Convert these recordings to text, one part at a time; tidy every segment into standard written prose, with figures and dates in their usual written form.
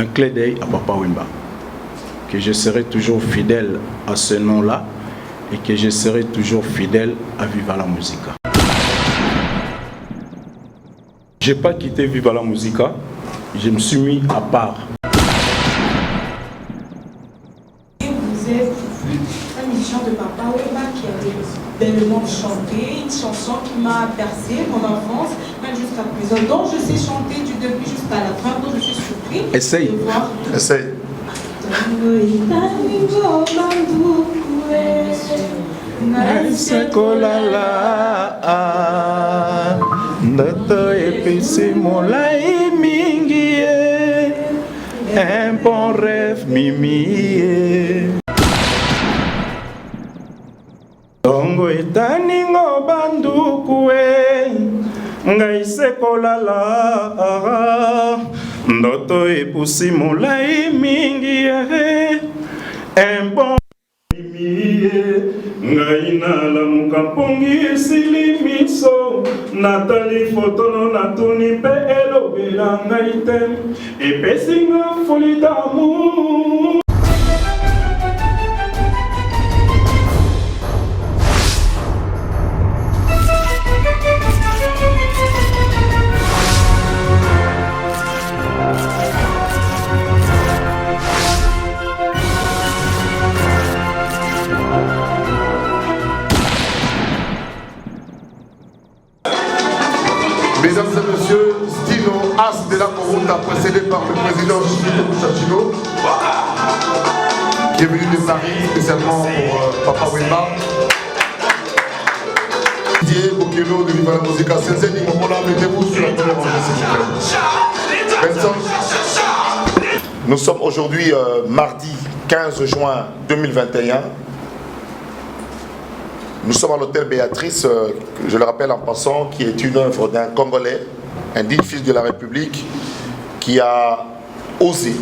un clin d'œil à Papa Wemba. Que je serai toujours fidèle à ce nom-là et que je serai toujours fidèle à Viva la Musica. Je n'ai pas quitté Viva la Musica, je me suis mis à part. Vous êtes un musicien de Papa Wemba qui avait bellement chanté, une chanson qui m'a bercé mon enfance, même jusqu'à présent, dont je sais chanter du début jusqu'à la fin, dont je suis surpris. Essaye. De voir tout. Essaye. Ndoto epesi molai mingi un bon rêve mimi Tongo etaningo banduku ngai sekolala ndoto epesi molai mingi un bon ngai nalamuka mpongi esili miso natali fotono natuni mpe elobela ngai te epesinga foli d'amour. Mesdames et messieurs, Stino As de la Corona, précédé par le président Chico Mouchachino, qui est venu de Paris spécialement pour Papa Wemba. Didier Bokelo de Viva la Musica, Sensei Momola, mettez-vous sur la première rangée s'il vous plaît. Nous sommes aujourd'hui mardi 15 juin 2021. Nous sommes à l'hôtel Béatrice, je le rappelle en passant, qui est une œuvre d'un Congolais, un digne fils de la République, qui a osé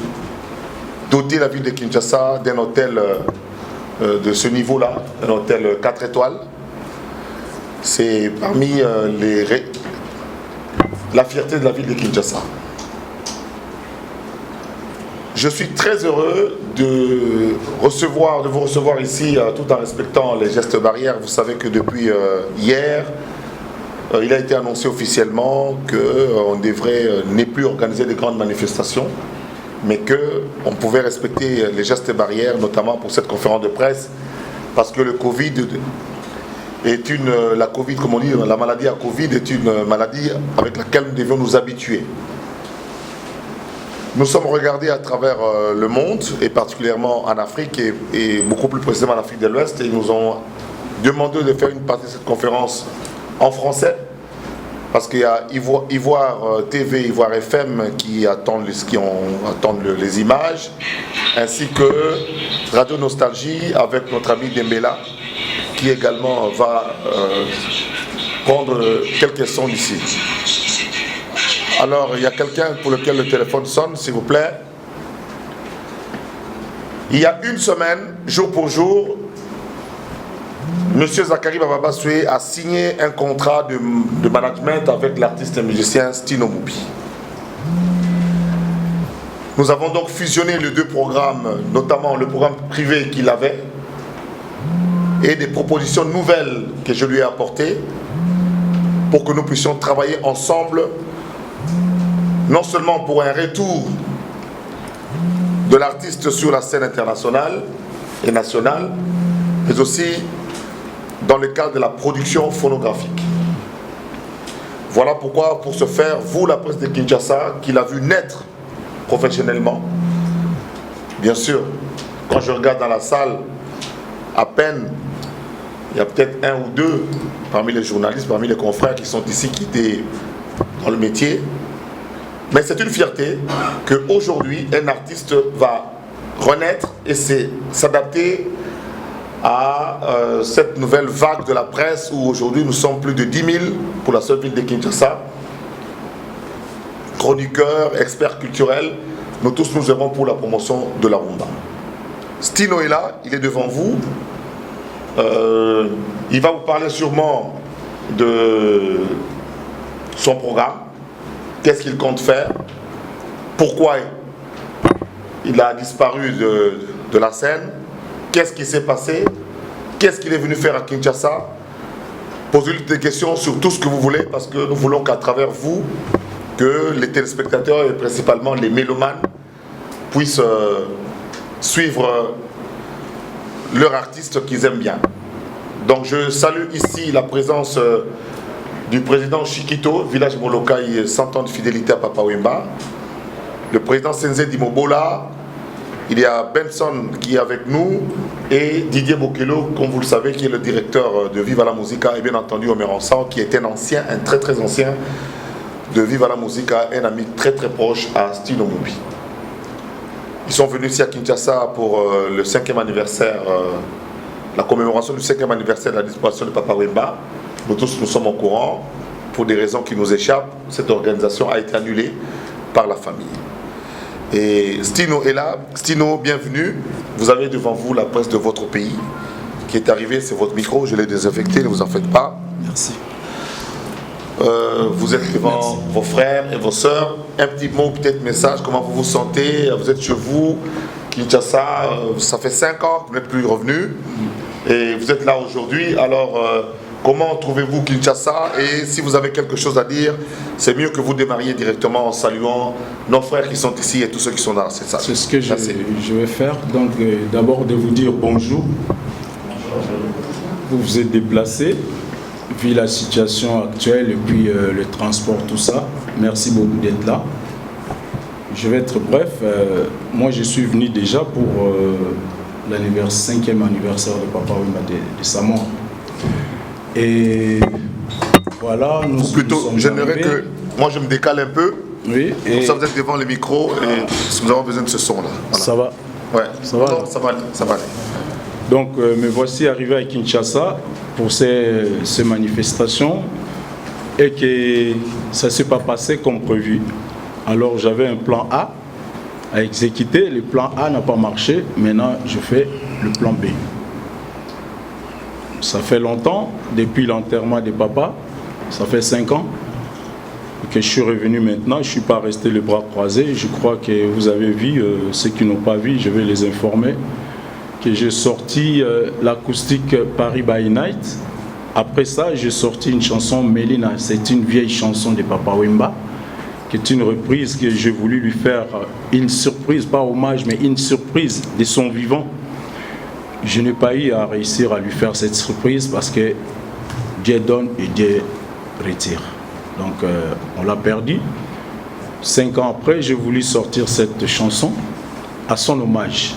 doter la ville de Kinshasa d'un hôtel de ce niveau-là, un hôtel 4 étoiles. C'est parmi la fierté de la ville de Kinshasa. Je suis très heureux de vous recevoir ici tout en respectant les gestes barrières. Vous savez que depuis hier, il a été annoncé officiellement qu'on devrait ne plus organiser de grandes manifestations, mais qu'on pouvait respecter les gestes barrières, notamment pour cette conférence de presse, parce que le Covid est la Covid, comme on dit, la maladie à Covid est une maladie avec laquelle nous devions nous habituer. Nous sommes regardés à travers le monde, et particulièrement en Afrique, et beaucoup plus précisément en Afrique de l'Ouest, et ils nous ont demandé de faire une partie de cette conférence en français, parce qu'il y a Ivoire TV, Ivoire FM qui attendent les images, ainsi que Radio Nostalgie avec notre ami Dembela, qui également va prendre quelques sons d'ici. Alors, il y a quelqu'un pour lequel le téléphone sonne, s'il vous plaît. Il y a une semaine, jour pour jour, M. Zakari Bababasoué a signé un contrat de management avec l'artiste et musicien Stino Moubi. Nous avons donc fusionné les deux programmes, notamment le programme privé qu'il avait, et des propositions nouvelles que je lui ai apportées pour que nous puissions travailler ensemble, non seulement pour un retour de l'artiste sur la scène internationale et nationale, mais aussi dans le cadre de la production phonographique. Voilà pourquoi, pour ce faire, vous, la presse de Kinshasa, qui l'a vu naître professionnellement, bien sûr, quand je regarde dans la salle, à peine, il y a peut-être un ou deux parmi les journalistes, parmi les confrères qui sont ici, qui étaient dans le métier. Mais c'est une fierté qu'aujourd'hui, un artiste va renaître et s'adapter à cette nouvelle vague de la presse où aujourd'hui nous sommes plus de 10 000 pour la seule ville de Kinshasa. Chroniqueurs, experts culturels, nous tous nous œuvrons pour la promotion de la rumba. Stino est là, il est devant vous. Il va vous parler sûrement de son programme. Qu'est-ce qu'il compte faire? Pourquoi il a disparu de la scène. Qu'est-ce qui s'est passé? Qu'est-ce qu'il est venu faire à Kinshasa? Posez-lui des questions sur tout ce que vous voulez, parce que nous voulons qu'à travers vous, que les téléspectateurs et principalement les mélomanes puissent suivre leur artiste qu'ils aiment bien. Donc je salue ici la présence du président Chikito, village Molokai, 100 ans de fidélité à Papa Wemba, le président Senze Dimobola, il y a Benson qui est avec nous et Didier Bokelo, comme vous le savez, qui est le directeur de Viva la Musica, et bien entendu Omer Ansang, qui est un ancien, un très très ancien de Viva la Musica, un ami très très proche à Stino Mubi. Ils sont venus ici à Kinshasa pour le 5e anniversaire, la commémoration du 5e anniversaire de la disparition de Papa Wemba. Nous tous nous sommes au courant, pour des raisons qui nous échappent, cette organisation a été annulée par la famille. Et Stino est là. Stino, bienvenue. Vous avez devant vous la presse de votre pays qui est arrivée, c'est votre micro, je l'ai désinfecté, ne vous en faites pas. Merci. Vous êtes devant vos frères et vos sœurs. Un petit mot, peut-être message, comment vous vous sentez? Vous êtes chez vous, Kinshasa, ça fait 5 ans que vous n'êtes plus revenu et vous êtes là aujourd'hui. Alors, comment trouvez-vous Kinshasa? Et si vous avez quelque chose à dire, c'est mieux que vous démarriez directement en saluant nos frères qui sont ici et tous ceux qui sont là. C'est ça. C'est ce que je vais faire. Donc, d'abord de vous dire bonjour. Vous vous êtes déplacé, vu la situation actuelle et puis le transport, tout ça. Merci beaucoup d'être là. Je vais être bref. Moi, je suis venu déjà pour le 5e anniversaire de Papa Wemba de sa mort. Et voilà, nous plutôt, j'aimerais que moi je me décale un peu. Oui. Et comme ça vous êtes devant les micros et nous avons besoin de ce son-là. Voilà. Ça va. Ouais. Ça va. Non, ça va aller. Ça va aller. Donc, me voici arrivé à Kinshasa pour ces manifestations et que ça ne s'est pas passé comme prévu. Alors, j'avais un plan A à exécuter. Le plan A n'a pas marché. Maintenant, je fais le plan B. Ça fait longtemps, depuis l'enterrement de papa, ça fait 5 ans que je suis revenu maintenant. Je ne suis pas resté les bras croisés. Je crois que vous avez vu, ceux qui n'ont pas vu, je vais les informer, que j'ai sorti l'acoustique Paris by Night. Après ça, j'ai sorti une chanson Mélina. C'est une vieille chanson de Papa Wemba, qui est une reprise que j'ai voulu lui faire une surprise, pas hommage, mais une surprise de son vivant. Je n'ai pas eu à réussir à lui faire cette surprise parce que Dieu donne et Dieu retire. Donc on l'a perdu. 5 ans après, j'ai voulu sortir cette chanson à son hommage,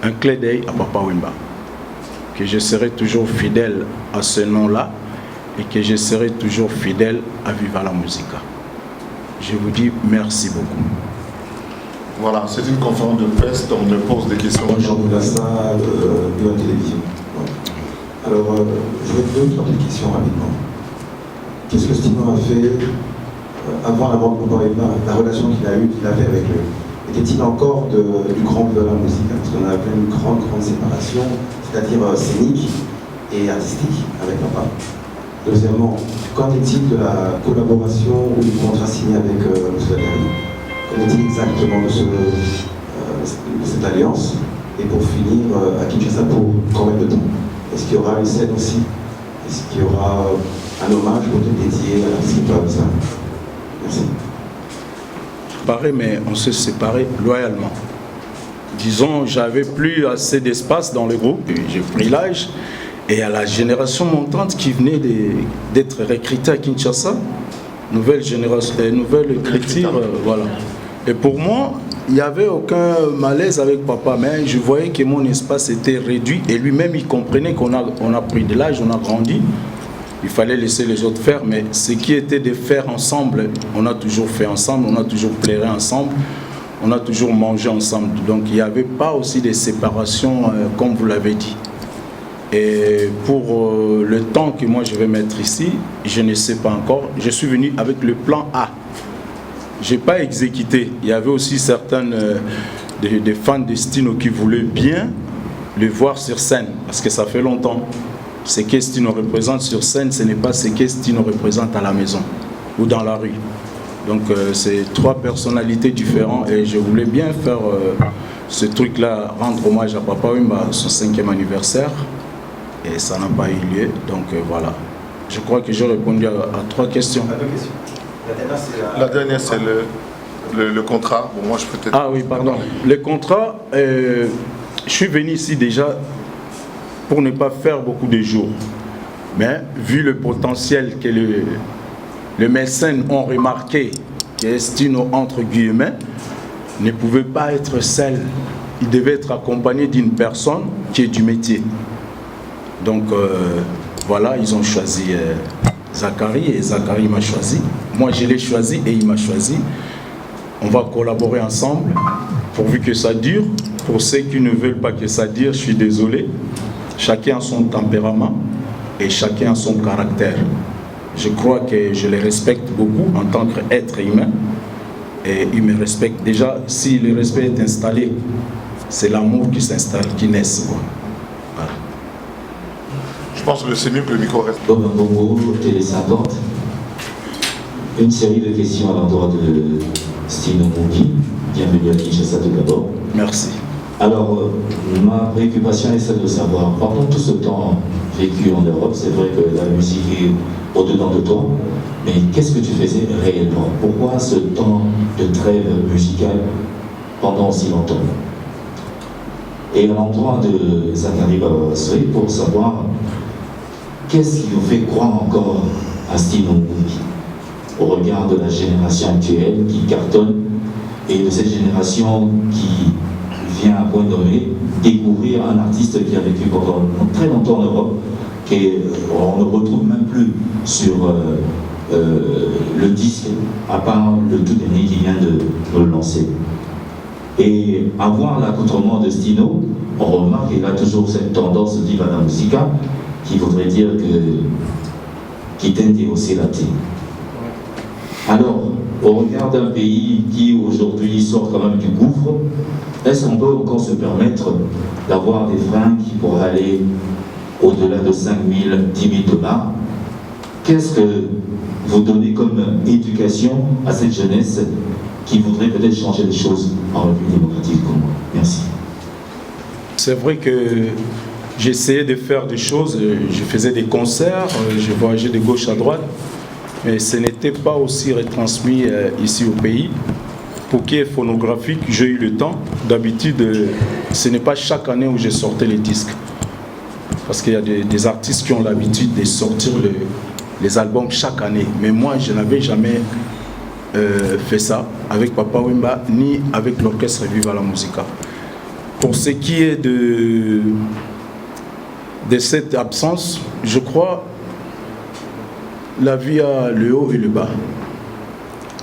un clin d'œil à Papa Wemba, que je serai toujours fidèle à ce nom-là et que je serai toujours fidèle à Viva la Musica. Je vous dis merci beaucoup. Voilà, c'est une conférence de presse, on me pose des questions. Jean Boulassa de la télévision. Alors, je vais te poser une question rapidement. Qu'est-ce que Stino a fait avant la mort de Papa Wemba, la relation qu'il avait avec lui? Était-il encore du grand de la musique? Parce qu'on a fait une grande séparation, c'est-à-dire scénique et artistique avec Papa. Deuxièmement, qu'en est-il de la collaboration ou du contrat signé avec M. Ladari? Qu'en est-il exactement de cette alliance? Et pour finir, à Kinshasa, pour combien de temps? Est-ce qu'il y aura une scène aussi? Est-ce qu'il y aura un hommage pour te dédier à l'artiste comme ça? Merci. Pareil, mais on s'est séparés loyalement. Disons, j'avais plus assez d'espace dans le groupe, j'ai pris l'âge, et à la génération montante qui venait d'être recrutée à Kinshasa, nouvelle écriture, voilà. Et pour moi, il n'y avait aucun malaise avec papa, mais je voyais que mon espace était réduit, et lui-même il comprenait qu'on a pris de l'âge, on a grandi. Il fallait laisser les autres faire, mais ce qui était de faire ensemble, on a toujours fait ensemble, on a toujours pleuré ensemble, on a toujours mangé ensemble. Donc il n'y avait pas aussi de séparation comme vous l'avez dit. Et pour le temps que moi je vais mettre ici, je ne sais pas encore. Je suis venu avec le plan A. Je n'ai pas exécuté. Il y avait aussi certaines des fans de Stino qui voulaient bien le voir sur scène, parce que ça fait longtemps. Ce que Stino représente sur scène, ce n'est pas ce que Stino représente à la maison ou dans la rue. Donc c'est 3 personnalités différentes et je voulais bien faire ce truc-là, rendre hommage à Papa Wemba, son 5e anniversaire, et ça n'a pas eu lieu. Donc voilà. Je crois que j'ai répondu à 3 questions. À 2 questions. La dernière, c'est le contrat. Bon, moi, je peux peut-être... Ah oui, pardon. Le contrat, je suis venu ici déjà pour ne pas faire beaucoup de jours. Mais vu le potentiel que les médecins ont remarqué, que Stino, entre guillemets, ne pouvait pas être seul. Il devait être accompagné d'une personne qui est du métier. Donc voilà, ils ont choisi Zachary et Zachary m'a choisi. Moi, je l'ai choisi et il m'a choisi. On va collaborer ensemble pourvu que ça dure. Pour ceux qui ne veulent pas que ça dure, je suis désolé. Chacun a son tempérament et chacun a son caractère. Je crois que je les respecte beaucoup en tant qu'être humain. Et ils me respectent. Déjà, si le respect est installé, c'est l'amour qui s'installe, qui naît. Voilà. Je pense que c'est mieux que le micro reste. Bob Mbongo, Télé 50. Une série de questions à l'endroit de Stino Mumbi. Bienvenue à Kinshasa tout d'abord. Merci. Alors, ma préoccupation est celle de savoir, pendant tout ce temps vécu en Europe, c'est vrai que la musique est au-dedans de toi, mais qu'est-ce que tu faisais réellement? Pourquoi ce temps de trêve musicale pendant si longtemps? Et à l'endroit de Zachary Babasoy, pour savoir qu'est-ce qui vous fait croire encore à Stino Mumbi au regard de la génération actuelle qui cartonne et de cette génération qui vient à point nommé découvrir un artiste qui a vécu pendant très longtemps en Europe, qu'on ne retrouve même plus sur le disque, à part le tout dernier qui vient de le lancer. Et à voir l'accoutrement de Stino, on remarque qu'il a toujours cette tendance d'Ivana Musica, qui voudrait dire qui tente aussi la thé. Alors, au regard d'un pays qui aujourd'hui sort quand même du gouffre, est-ce qu'on peut encore se permettre d'avoir des fringues qui pourraient aller au-delà de 5 000, 10 000 dollars? Qu'est-ce que vous donnez comme éducation à cette jeunesse qui voudrait peut-être changer les choses en République démocratique comme moi? Merci. C'est vrai que j'essayais de faire des choses, je faisais des concerts, je voyageais de gauche à droite, mais ce n'était pas aussi retransmis ici au pays. Pour qu'il y ait phonographique, j'ai eu le temps. D'habitude, ce n'est pas chaque année où je sortais les disques. Parce qu'il y a des artistes qui ont l'habitude de sortir les albums chaque année. Mais moi, je n'avais jamais fait ça avec Papa Wemba, ni avec l'orchestre Viva la Musica. Pour ce qui est de cette absence, je crois la vie a le haut et le bas.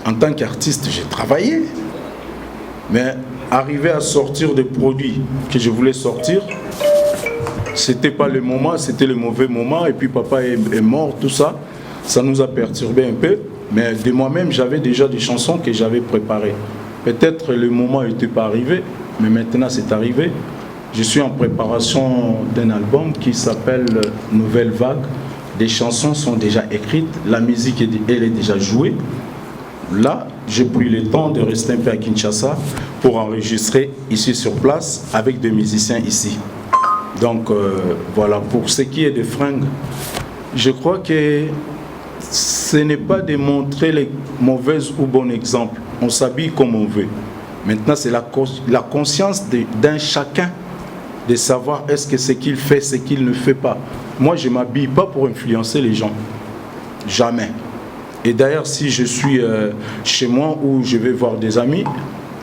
En tant qu'artiste, j'ai travaillé, mais arriver à sortir des produits que je voulais sortir, c'était pas le moment, c'était le mauvais moment, et puis papa est mort, tout ça, ça nous a perturbé un peu, mais de moi-même, j'avais déjà des chansons que j'avais préparées. Peut-être le moment n'était pas arrivé, mais maintenant c'est arrivé. Je suis en préparation d'un album qui s'appelle Nouvelle Vague. Des chansons sont déjà écrites, la musique elle est déjà jouée. Là, j'ai pris le temps de rester un peu à Kinshasa pour enregistrer ici sur place avec des musiciens ici. Donc voilà, pour ce qui est des fringues, je crois que ce n'est pas de montrer les mauvais ou bons exemples. On s'habille comme on veut. Maintenant, c'est la conscience d'un chacun de savoir est-ce que ce qu'il fait, ce qu'il ne fait pas. Moi, je ne m'habille pas pour influencer les gens. Jamais. Et d'ailleurs, si je suis chez moi ou je vais voir des amis,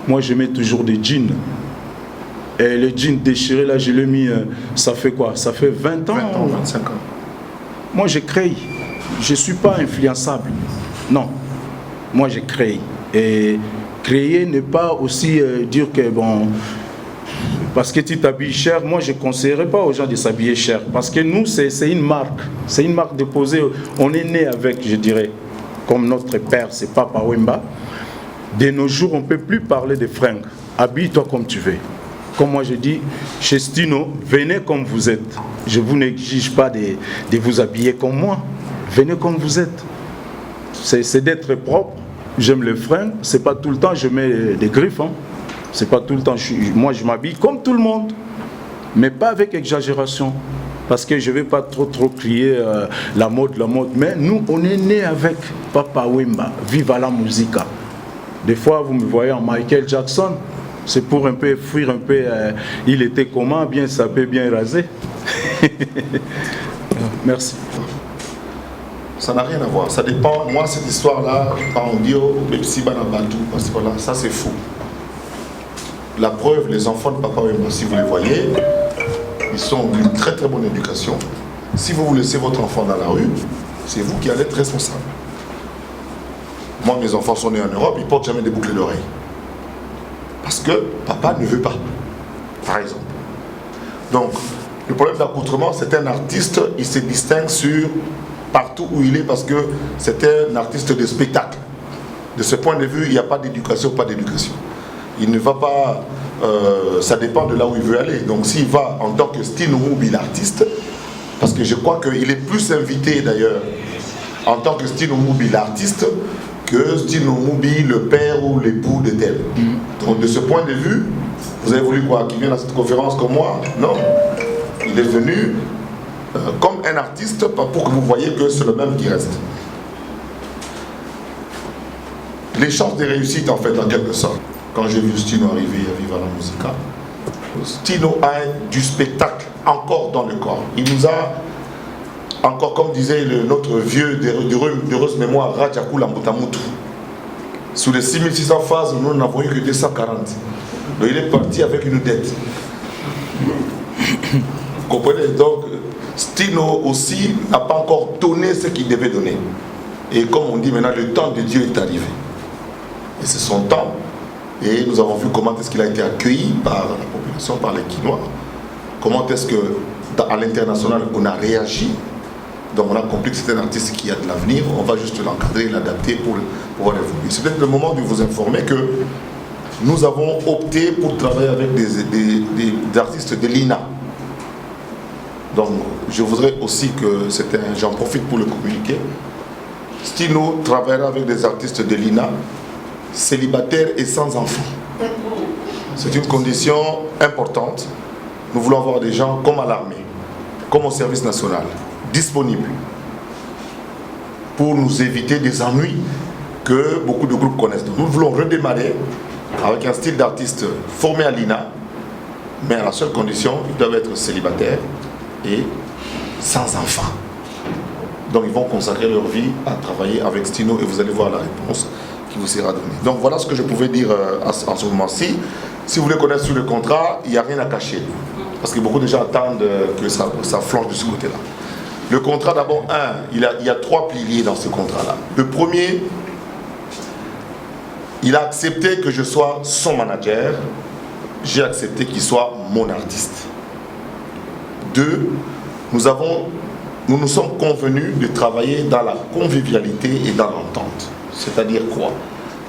moi, je mets toujours des jeans. Et le jean déchiré, là, je l'ai mis, ça fait quoi? Ça fait 20 ans 20 ans, 25 ans. Moi, je crée. Je ne suis pas influençable. Non. Moi, je crée. Et créer n'est pas aussi dire que, bon, parce que tu t'habilles cher, moi, je ne conseillerais pas aux gens de s'habiller cher. Parce que nous, c'est une marque. C'est une marque déposée. On est né avec, je dirais, comme notre père, c'est Papa Wemba. De nos jours, on ne peut plus parler de fringues. Habille-toi comme tu veux. Comme moi je dis, chez Stino, venez comme vous êtes. Je ne vous exige pas de vous habiller comme moi. Venez comme vous êtes. C'est d'être propre. J'aime les fringues. Ce n'est pas tout le temps je mets des griffes. Hein. C'est pas tout le temps. Moi, je m'habille comme tout le monde, mais pas avec exagération. Parce que je ne vais pas trop crier la mode. Mais nous, on est nés avec Papa Wemba, Viva la Musica. Des fois, vous me voyez en Michael Jackson, c'est pour un peu fuir un peu. Il était comment, bien sapé, bien rasé. Merci. Ça n'a rien à voir. Ça dépend. Moi, cette histoire-là, quand on dit oh, le psy Banabadou, parce que voilà, ça c'est faux. La preuve, les enfants de Papa Wemba, si vous les voyez, ils sont d'une très très bonne éducation. Si vous laissez votre enfant dans la rue, c'est vous qui allez être responsable. Moi, mes enfants sont nés en Europe, ils ne portent jamais des boucles d'oreilles. Parce que papa ne veut pas, par exemple. Donc, le problème d'accoutrement, c'est un artiste, il se distingue sur partout où il est parce que c'est un artiste de spectacle. De ce point de vue, il n'y a pas d'éducation, pas d'éducation. Il ne va pas, ça dépend de là où il veut aller. Donc s'il va en tant que Stino Moubi l'artiste, parce que je crois qu'il est plus invité d'ailleurs en tant que Stino Moubi l'artiste que Stino Moubi le père ou l'époux de tel. Donc de ce point de vue, vous avez voulu quoi, qu'il vienne à cette conférence comme moi? Non. Il est venu comme un artiste pour que vous voyez que c'est le même qui reste. Les chances de réussite en fait en quelque sorte. Quand j'ai vu Stino arriver à Viva la Musica, Stino a du spectacle encore dans le corps. Il nous a encore, comme disait notre vieux d'heureuse mémoire, Rajakou Lambotamutu. Sur les 6600 phases, nous n'avons eu que 240. Donc il est parti avec une dette. Vous comprenez? Donc Stino aussi n'a pas encore donné ce qu'il devait donner. Et comme on dit maintenant, le temps de Dieu est arrivé. Et c'est son temps. Et nous avons vu comment est-ce qu'il a été accueilli par la population, par les Quinois. Comment est-ce qu'à l'international, on a réagi. Donc on a compris que c'est un artiste qui a de l'avenir. On va juste l'encadrer, l'adapter pour pouvoir évoluer. C'est peut-être le moment de vous informer que nous avons opté pour travailler avec des artistes de l'INA. Donc je voudrais aussi que j'en profite pour le communiquer. Stino travaillera avec des artistes de l'INA, célibataires et sans enfants. C'est une condition importante. Nous voulons avoir des gens comme à l'armée, comme au service national, disponibles pour nous éviter des ennuis que beaucoup de groupes connaissent. Donc, nous voulons redémarrer avec un style d'artiste formé à l'INA, mais à la seule condition, ils doivent être célibataires et sans enfants. Donc ils vont consacrer leur vie à travailler avec Stino et vous allez voir la réponse qui vous sera donnée. Donc voilà ce que je pouvais dire en ce moment-ci. Si vous voulez connaître sur le contrat, il n'y a rien à cacher. Parce que beaucoup de gens attendent que ça flanche de ce côté-là. Le contrat, d'abord, il y a 3 piliers dans ce contrat-là. Le premier, il a accepté que je sois son manager. J'ai accepté qu'il soit mon artiste. 2, nous nous sommes convenus de travailler dans la convivialité et dans l'entente. C'est-à-dire quoi?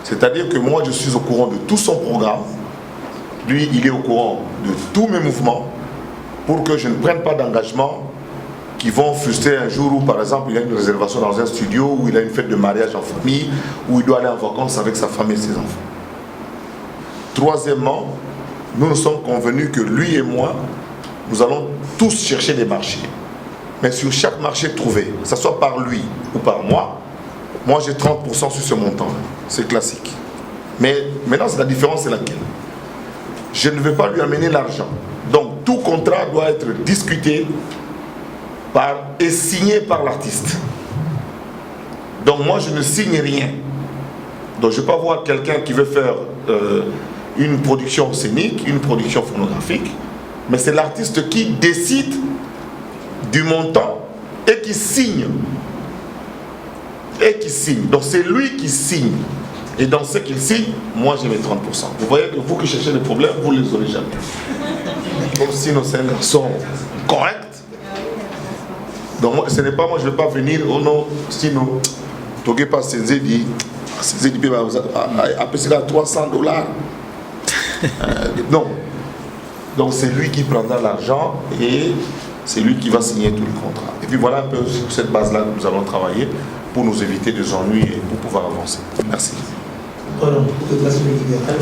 C'est-à-dire que moi, je suis au courant de tout son programme. Lui, il est au courant de tous mes mouvements pour que je ne prenne pas d'engagement qui vont frustrer un jour où, par exemple, il a une réservation dans un studio, où il a une fête de mariage en famille, où il doit aller en vacances avec sa famille et ses enfants. Troisièmement, nous nous sommes convenus que lui et moi, nous allons tous chercher des marchés. Mais sur chaque marché trouvé, que ce soit par lui ou par moi j'ai 30% sur ce montant. C'est classique. Mais maintenant, la différence, c'est laquelle? Je ne vais pas lui amener l'argent. Donc, tout contrat doit être discuté et signé par l'artiste. Donc, moi, je ne signe rien. Donc, je ne vais pas voir quelqu'un qui veut faire une production scénique, une production phonographique, mais c'est l'artiste qui décide du montant et qui signe. Donc c'est lui qui signe. Et dans ce qu'il signe, moi j'ai mes 30%. Vous voyez que vous qui cherchez des problèmes, vous ne les aurez jamais. Comme sinon c'est un garçon correct. Donc moi, ce n'est pas moi, je ne vais pas venir, oh non, sinon, tu n'as pas Senzedi, après c'est là $300. Non. Donc c'est lui qui prendra l'argent et c'est lui qui va signer tout le contrat. Et puis voilà un peu sur cette base-là que nous allons travailler pour nous éviter des ennuis et pour pouvoir avancer. Merci. Voilà, pour te passer le libéral.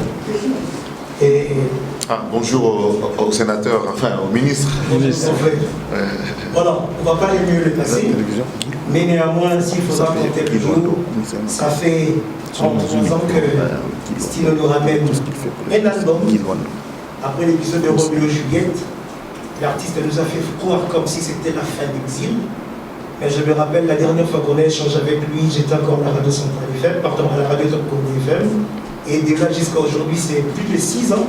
Et bonjour au sénateur, enfin au ministre. Voilà, on ne va pas les mieux le passer, mais néanmoins, s'il faudra compter le jour, ça fait 33 ans que Stino nous ramène un album. Après l'épisode de Roméo et Juliette, l'artiste nous a fait croire comme si c'était la fin d'exil. Mais je me rappelle la dernière fois qu'on a échangé avec lui, j'étais encore à la radio Centrale FM, pardon, à la radio Top Congo FM. Et déjà jusqu'à aujourd'hui, c'est plus de 6 ans.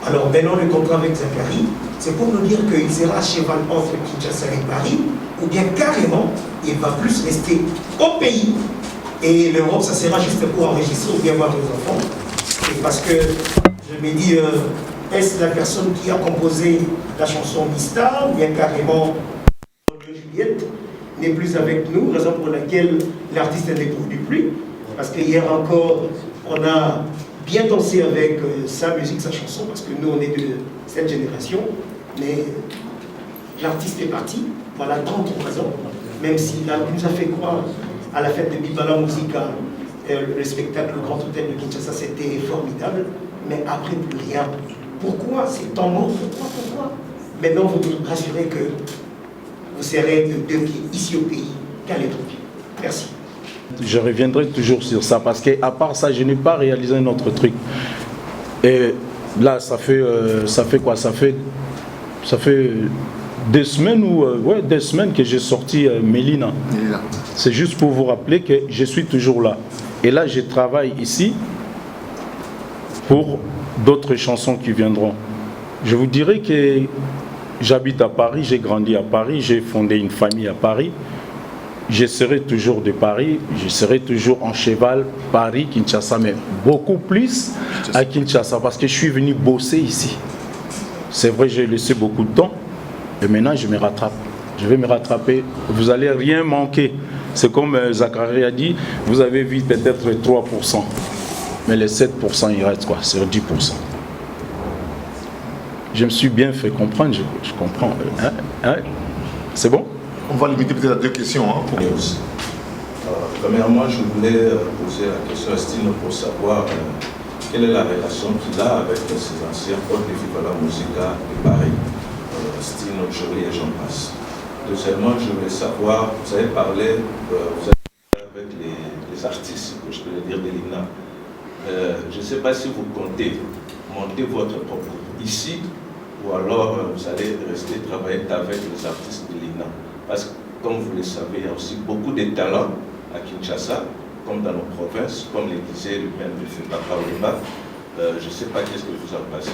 Alors maintenant, le contrat avec Zachary, c'est pour nous dire qu'il sera à cheval entre Kinshasa et Paris, ou bien carrément, il va plus rester au pays. Et l'Europe, ça sera juste pour enregistrer ou bien voir les enfants. Et parce que je me dis, est-ce la personne qui a composé la chanson Mista, ou bien carrément Juliette, n'est plus avec nous, raison pour laquelle l'artiste n'est plus. Parce qu'hier encore, on a bien dansé avec sa musique, sa chanson, parce que nous, on est de cette génération. Mais l'artiste est parti, voilà, 33 ans, même s'il nous a fait croire à la fête de Bibala Musica, le spectacle, le Grand Hôtel de Kinshasa, c'était formidable, mais après, plus rien. Pourquoi c'est tant mort? Pourquoi? Maintenant, vous nous rassurez que vous serez de deux pieds ici au pays qu'à l'étranger. Merci. Je reviendrai toujours sur ça parce qu'à part ça, je n'ai pas réalisé un autre truc. Et là, ça fait quoi? Ça fait 2 semaines ou 2 semaines que j'ai sorti Mélina. C'est juste pour vous rappeler que je suis toujours là. Et là, je travaille ici pour d'autres chansons qui viendront. Je vous dirais que j'habite à Paris, j'ai grandi à Paris, j'ai fondé une famille à Paris. Je serai toujours de Paris, je serai toujours en cheval Paris, Kinshasa, mais beaucoup plus à Kinshasa parce que je suis venu bosser ici. C'est vrai, j'ai laissé beaucoup de temps et maintenant je me rattrape. Je vais me rattraper, vous n'allez rien manquer. C'est comme Zachary a dit, vous avez vu peut-être 3%, mais les 7% il reste quoi, sur 10%. Je me suis bien fait comprendre, je comprends. C'est bon? On va limiter peut-être à 2 questions. Premièrement, je voulais poser la question à Stino pour savoir quelle est la relation qu'il a avec ses anciens potes de Bibala Musica de Paris, Stino, Jory et j'en passe. Deuxièmement, je voulais savoir, vous avez parlé avec les artistes, je peux le dire, de l'INA. Je ne sais pas si vous comptez monter votre propre groupe ici ou alors vous allez rester travailler avec les artistes de l'INA. Parce que, comme vous le savez, il y a aussi beaucoup de talents à Kinshasa, comme dans nos provinces, comme le disait le maire de Papa Wemba. Je ne sais pas qu'est-ce que vous en pensez.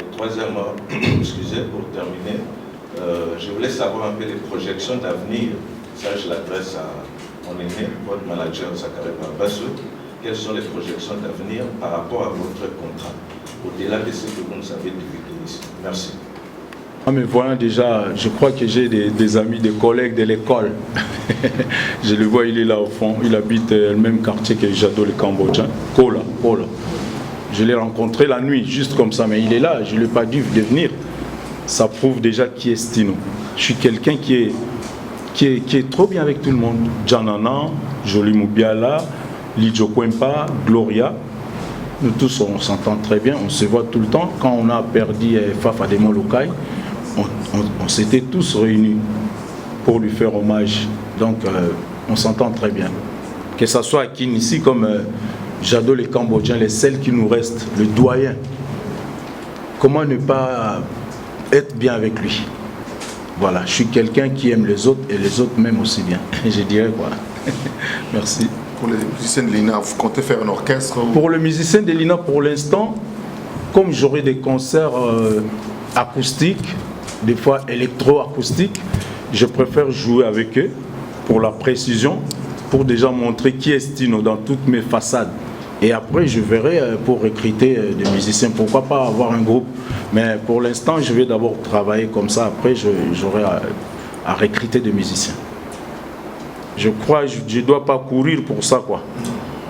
Et troisièmement, excusez, pour terminer, je voulais savoir un peu les projections d'avenir. Ça, je l'adresse à mon aîné, votre manager Zachary Barbasso. Quelles sont les projections d'avenir par rapport à votre contrat, au-delà de ce que vous nous avez divulgué ici. Merci. Ah mais voilà, déjà, je crois que j'ai des amis, des collègues de l'école. Je le vois, il est là au fond. Il habite le même quartier que Jado le Cambodgien. Kola. Je l'ai rencontré la nuit, juste comme ça, mais il est là. Je ne lui ai pas dit de venir. Ça prouve déjà qui est Stino. Je suis quelqu'un qui est trop bien avec tout le monde. Janana, Jolie Moubiala, Lidjo Kwempa, Gloria. Nous tous, on s'entend très bien. On se voit tout le temps. Quand on a perdu Fafa de Molokai, on s'était tous réunis pour lui faire hommage. Donc, on s'entend très bien. Que ce soit à Kin ici, comme Jado les Cambodgiens, les seuls qui nous restent, le doyen. Comment ne pas être bien avec lui? Voilà, je suis quelqu'un qui aime les autres et les autres m'aiment aussi bien. Je dirais quoi. Merci. Pour les musiciens de l'INA, vous comptez faire un orchestre ou... Pour le musicien de l'INA, pour l'instant, comme j'aurai des concerts acoustiques, des fois électro-acoustiques, je préfère jouer avec eux pour la précision, pour déjà montrer qui est Stino dans toutes mes façades. Et après, je verrai pour recruter des musiciens. Pourquoi pas avoir un groupe? Mais pour l'instant, je vais d'abord travailler comme ça. Après, j'aurai à recruter des musiciens. Je crois que je ne dois pas courir pour ça, quoi.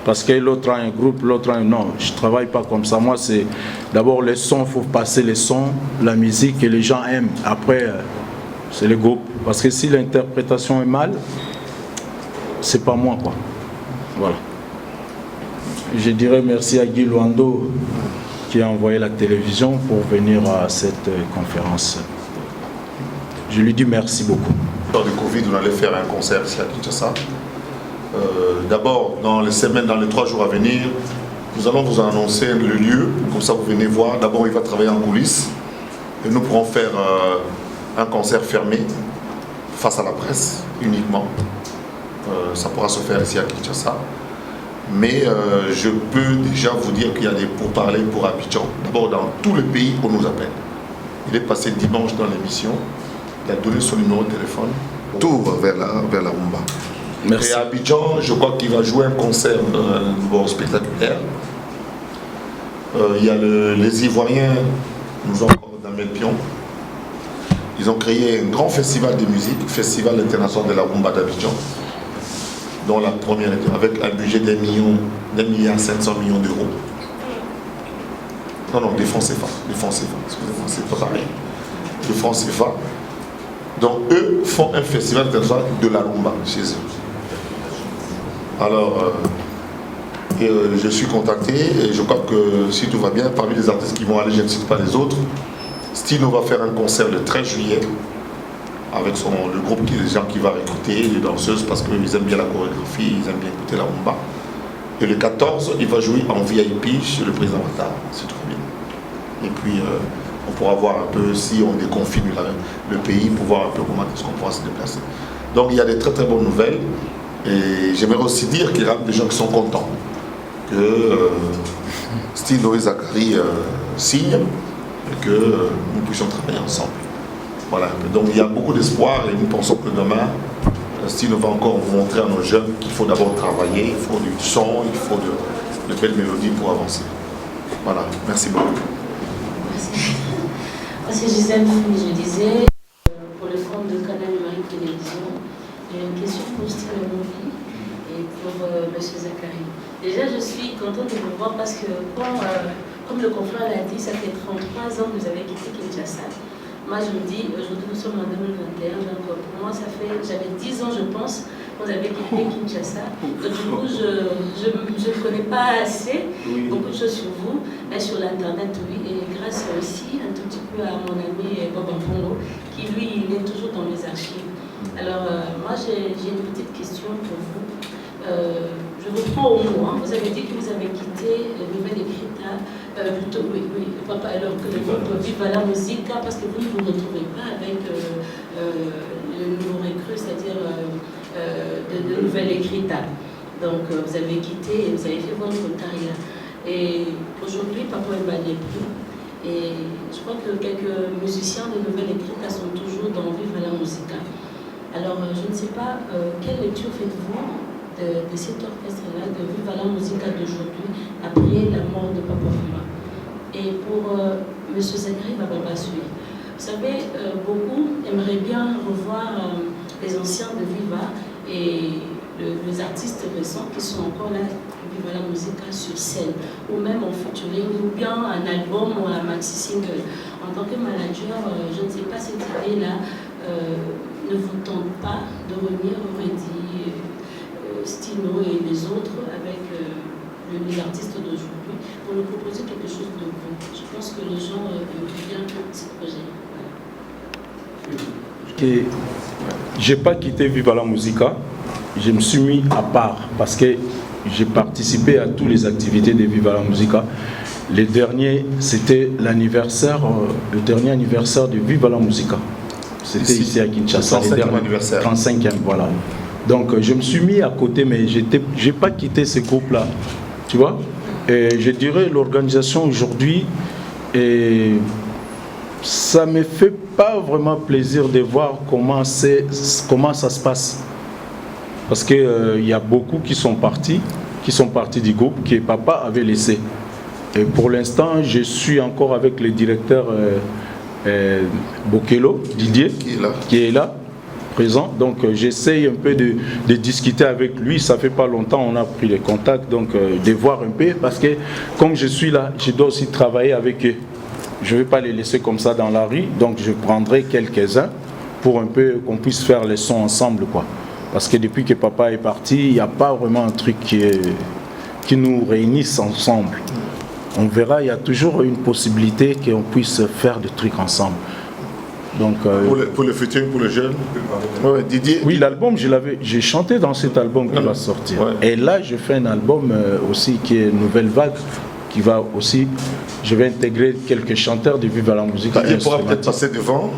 Parce que l'autre a un groupe, l'autre a un... Non, je ne travaille pas comme ça. Moi, c'est d'abord les sons, il faut passer les sons, la musique que les gens aiment. Après, c'est le groupe. Parce que si l'interprétation est mal, c'est pas moi, quoi. Voilà. Je dirais merci à Guy Luando qui a envoyé la télévision pour venir à cette conférence. Je lui dis merci beaucoup. Lors du Covid, on allait faire un concert ici à Kinshasa. D'abord, dans les semaines, dans les 3 jours à venir, nous allons vous annoncer le lieu, comme ça vous venez voir. D'abord, il va travailler en coulisses et nous pourrons faire un concert fermé face à la presse uniquement. Ça pourra se faire ici à Kinshasa. Mais je peux déjà vous dire qu'il y a des pourparlers pour Abidjan. D'abord, dans tout le pays, on nous appelle. Il est passé dimanche dans l'émission. Il a donné son numéro de téléphone. Tout vers la rumba. Merci. Et à Abidjan, je crois qu'il va jouer un concert spectaculaire. Il y a les Ivoiriens, nous ont encore dans le pion. Ils ont créé un grand festival de musique, Festival international de la rumba d'Abidjan, dont la première était avec un budget d'1 milliard 700 millions d'euros. Non, des francs CFA. Excusez-moi, c'est pas pareil. Des francs CFA. Donc eux font un festival international de la rumba chez eux. Alors, je suis contacté et je crois que si tout va bien, parmi les artistes qui vont aller, je ne cite pas les autres, Stino va faire un concert le 13 juillet avec le groupe des gens qui va recruter, les danseuses, parce qu'ils aiment bien la chorégraphie, ils aiment bien écouter la rumba. Et le 14, il va jouer en VIP chez le président Ouattara, c'est très bien. Et puis, on pourra voir un peu, si on déconfine le pays, pour voir un peu comment est-ce qu'on pourra se déplacer. Donc il y a des très très bonnes nouvelles. Et j'aimerais aussi dire qu'il y a des gens qui sont contents que Stino et Zachary signent et que nous puissions travailler ensemble. Voilà. Donc il y a beaucoup d'espoir et nous pensons que demain, Stino va encore vous montrer à nos jeunes qu'il faut d'abord travailler, il faut du son, il faut de belles mélodies pour avancer. Voilà. Merci beaucoup. Merci. Parce que Gisèle, je disais, pour le compte de Canal Marie Télévision, j'ai une question pour Stino et pour M. Zachary. Déjà, je suis contente de vous voir parce que, comme le confrère l'a dit, ça fait 33 ans que vous avez quitté Kinshasa. Moi, je me dis, aujourd'hui, nous sommes en 2021, donc pour moi, j'avais 10 ans, je pense, quand vous avez quitté Kinshasa. Donc, du coup, je ne connais pas assez beaucoup de choses sur vous, mais sur l'Internet, oui, et grâce aussi un tout petit peu à mon ami Bob Mpongo, qui, lui, il est toujours dans mes archives. Alors, moi, j'ai une petite question pour vous. Je vous prends au mot. Vous avez dit que vous avez quitté le Nouvel Écrita, plutôt, papa, alors que le groupe Viva la Musica, parce que vous ne vous retrouvez pas avec le nouveau recrue, c'est-à-dire de Nouvel Écrita. Donc, vous avez quitté et vous avez fait votre volontariat. Et aujourd'hui, Papa Wemba n'est plus. Et je crois que quelques musiciens de Nouvel Écrita sont toujours dans Viva la Musica. Alors, je ne sais pas, quelle lecture faites-vous de cet orchestre-là, de Viva la Musica d'aujourd'hui, après la mort de Papa Wemba? Et pour M. Zachary Bababasui, vous savez, beaucoup aimeraient bien revoir les anciens de Viva et les artistes récents qui sont encore là, Viva la Musica, sur scène, ou même en featuring, ou bien un album ou un maxi-single. En tant que manager, je ne sais pas, cette idée-là ne vous tente pas de revenir au Reddy, Stino et les autres avec les artistes d'aujourd'hui pour nous proposer quelque chose de bon. Je pense que les gens aiment bien ce projet. Voilà. Je n'ai pas quitté Viva la Musica, je me suis mis à part parce que j'ai participé à toutes les activités de Viva la Musica. Le dernier, c'était l'anniversaire, le dernier anniversaire de Viva la Musica. C'était ici à Kinshasa, le 35e anniversaire. 35e, voilà. Donc je me suis mis à côté, mais je n'ai pas quitté ce groupe-là, tu vois. Et je dirais l'organisation aujourd'hui, ça ne me fait pas vraiment plaisir de voir comment ça se passe. Parce qu'il y a beaucoup qui sont partis du groupe que papa avait laissé. Et pour l'instant, je suis encore avec le directeur Bokelo, Didier, qui est là. Présent, donc j'essaye un peu de discuter avec lui. Ça fait pas longtemps on a pris les contacts, donc de voir un peu, parce que comme je suis là, je dois aussi travailler avec eux. Je ne vais pas les laisser comme ça dans la rue, donc je prendrai quelques-uns pour un peu qu'on puisse faire les sons ensemble, quoi. Parce que depuis que papa est parti, il n'y a pas vraiment un truc qui nous réunisse ensemble. on verra, il y a toujours une possibilité qu'on puisse faire des trucs ensemble. Donc, pour le futur, pour le jeune, ouais, Didier. Oui, l'album, j'ai chanté dans cet album qui va sortir. Ouais. Et là, je fais un album aussi qui est Nouvelle Vague, qui va aussi, je vais intégrer quelques chanteurs de Viva la Musica. Il pourra peut-être passer devant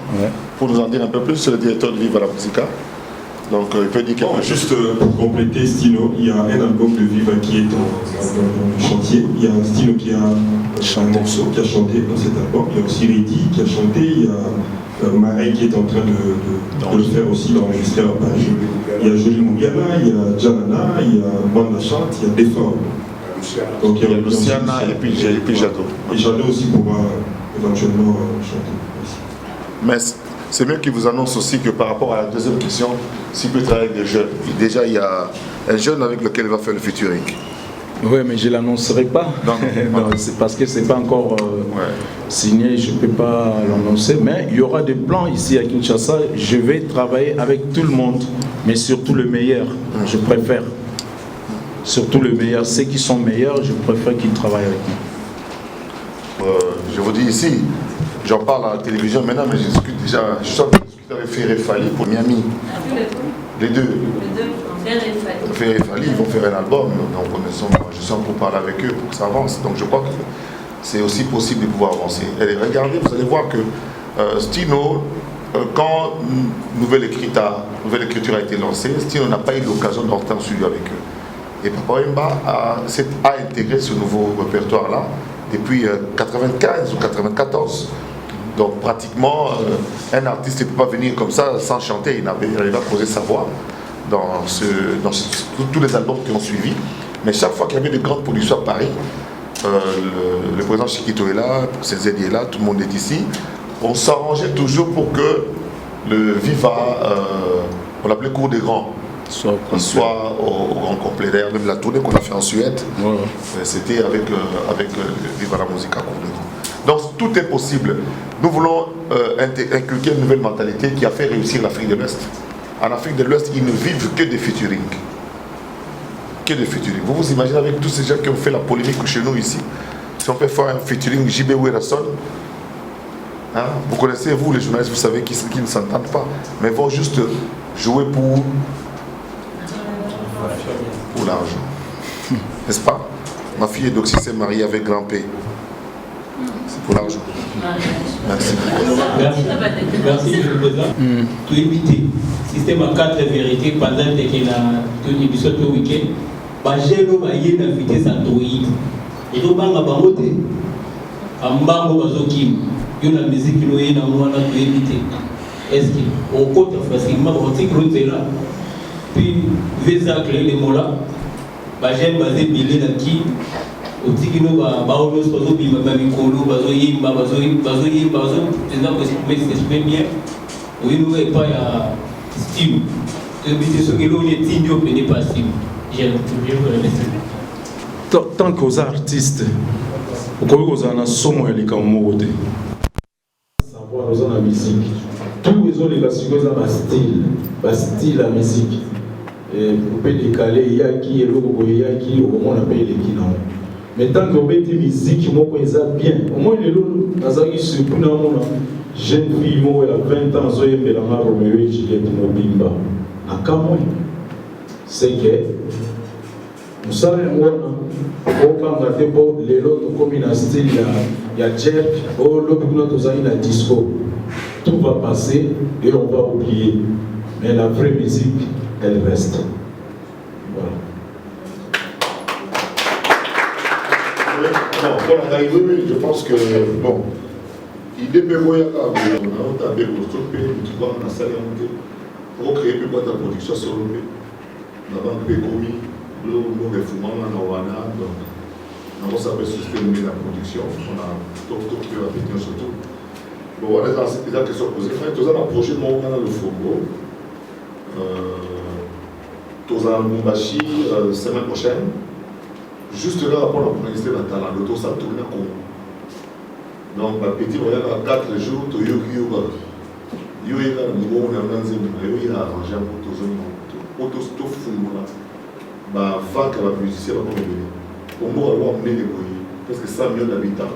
pour nous en dire un peu plus sur le directeur de Viva la Musica. Donc, il peut dire quelque chose. Juste pour compléter, Stino, il y a un album de Viva qui est dans le chantier. Il y a Stino qui a un morceau qui a chanté dans cet album. Il y a aussi Reddy qui a chanté. Il y a Marie qui est en train de le faire aussi, d'enregistrer à Paris. Il y a Jolie Mougiana, il y a Janana, il y a Banda Chante, il y a Défort. Donc il y a Luciana et puis Jadot. Et Jadot aussi pourra éventuellement chanter. Merci. Mais c'est mieux qu'il vous annonce aussi que par rapport à la deuxième question, s'il peut travailler avec des jeunes. Et déjà, il y a un jeune avec lequel il va faire le featuring. Oui, mais je ne l'annoncerai pas. Non, c'est parce que ce n'est pas encore signé, je ne peux pas l'annoncer. Mais il y aura des plans ici à Kinshasa. Je vais travailler avec tout le monde, mais surtout le meilleur. Je préfère. Surtout le meilleur. Ceux qui sont meilleurs, je préfère qu'ils travaillent avec moi. Je vous dis ici, j'en parle à la télévision maintenant, mais je discute déjà. Je suis en train de discuter avec Ferré Fali pour Miami. Les deux. Ferré Fali, ils vont faire un album. Donc je suis en train de parler avec eux pour que ça avance. Donc je crois que c'est aussi possible de pouvoir avancer. Et regardez, vous allez voir que Stino, quand Nouvelle Écriture a été lancée, Stino n'a pas eu l'occasion d'entrer en studio avec eux. Et Papa Wemba a intégré ce nouveau répertoire-là depuis 95 ou 94. Donc pratiquement, un artiste ne peut pas venir comme ça sans chanter. Il va poser sa voix dans tous les albums qui ont suivi. Mais chaque fois qu'il y avait de grandes productions à Paris, le président Chiquito est là, Cézédi est là, tout le monde est ici. On s'arrangeait toujours pour que le Viva, on l'appelait Cours des Grands, soit au grand complet. D'ailleurs, même la tournée qu'on a fait en Suède, c'était avec Viva la Musica Cours des Grands. Donc tout est possible. Nous voulons inculquer une nouvelle mentalité qui a fait réussir l'Afrique de l'Ouest. En Afrique de l'Ouest, ils ne vivent que des featuring. Que des featuring. Vous vous imaginez avec tous ces gens qui ont fait la polémique chez nous ici, si on peut faire un featuring JB Werason, hein, vous connaissez, vous les journalistes, vous savez qu'ils ne s'entendent pas, mais ils vont juste jouer pour l'argent. N'est-ce pas? Ma fille Edoxy s'est mariée avec Grand P. C'est pour l'argent. Merci. Merci, M. le Président. Tout éviter. Système à 4 vérités pendant que l'émission de week-end. J'ai le la vitesse Android. Et donc, on va voter. En bas, on va zokim. Il y a la musique qui est dans le monde tout éviter. Est-ce qu'on compte facilement on dit que là. Puis, Vézac, les mots là. J'ai basé Bilé dans qui. Otikino baolos bazo bima babikolo bazo yimba bazo président mais c'est bien oui nous est pas ya style le but ce que l'on est tinyo mais n'est pas style j'aime tant qu'aux artistes aux ana somo elika mogote savoir aux ana musique tous les autres les style la musique et pour peut décaler il y a qui et logo il y a qui au moment on appelle les qui non. Mais tant qu'on met des musiques, moi, ils ont bien. Au moins, les gens, ils sont plus dans mon jeune fille, moi, elle a 20 ans, ils ont été dans la Roméo et Juliette, Mobimba. À Cameroun, c'est que nous savons, quand on a fait les autres, comme il y a style, il y a Jerk, il y a disco. Tout va passer et on va oublier. Mais la vraie musique, elle reste. Voilà. Non, pour arriver, je pense que, bon, il dépend de on a bien construit, tu vois, on a salé en monté. Pour créer plus de production sur le pays. On a un peu commis, nous refumons, on a Wana, donc, on a savoir système de la production, on a tout qui va venir surtout. Bon, voilà, c'est déjà question posée. Tout ça, prochainement, on a le Fogo. Tout ça, Mumbashi, semaine prochaine. Juste là, après, on a organisé la talent, le ça tourne à Congo. Donc, ma petite, on a 4 jours, tu as eu Yoga, on a arrangé pour tous les gens. Pour tous les gens, la musicien va venir. Pour moi, on va amener les boys. presque 100 millions d'habitants.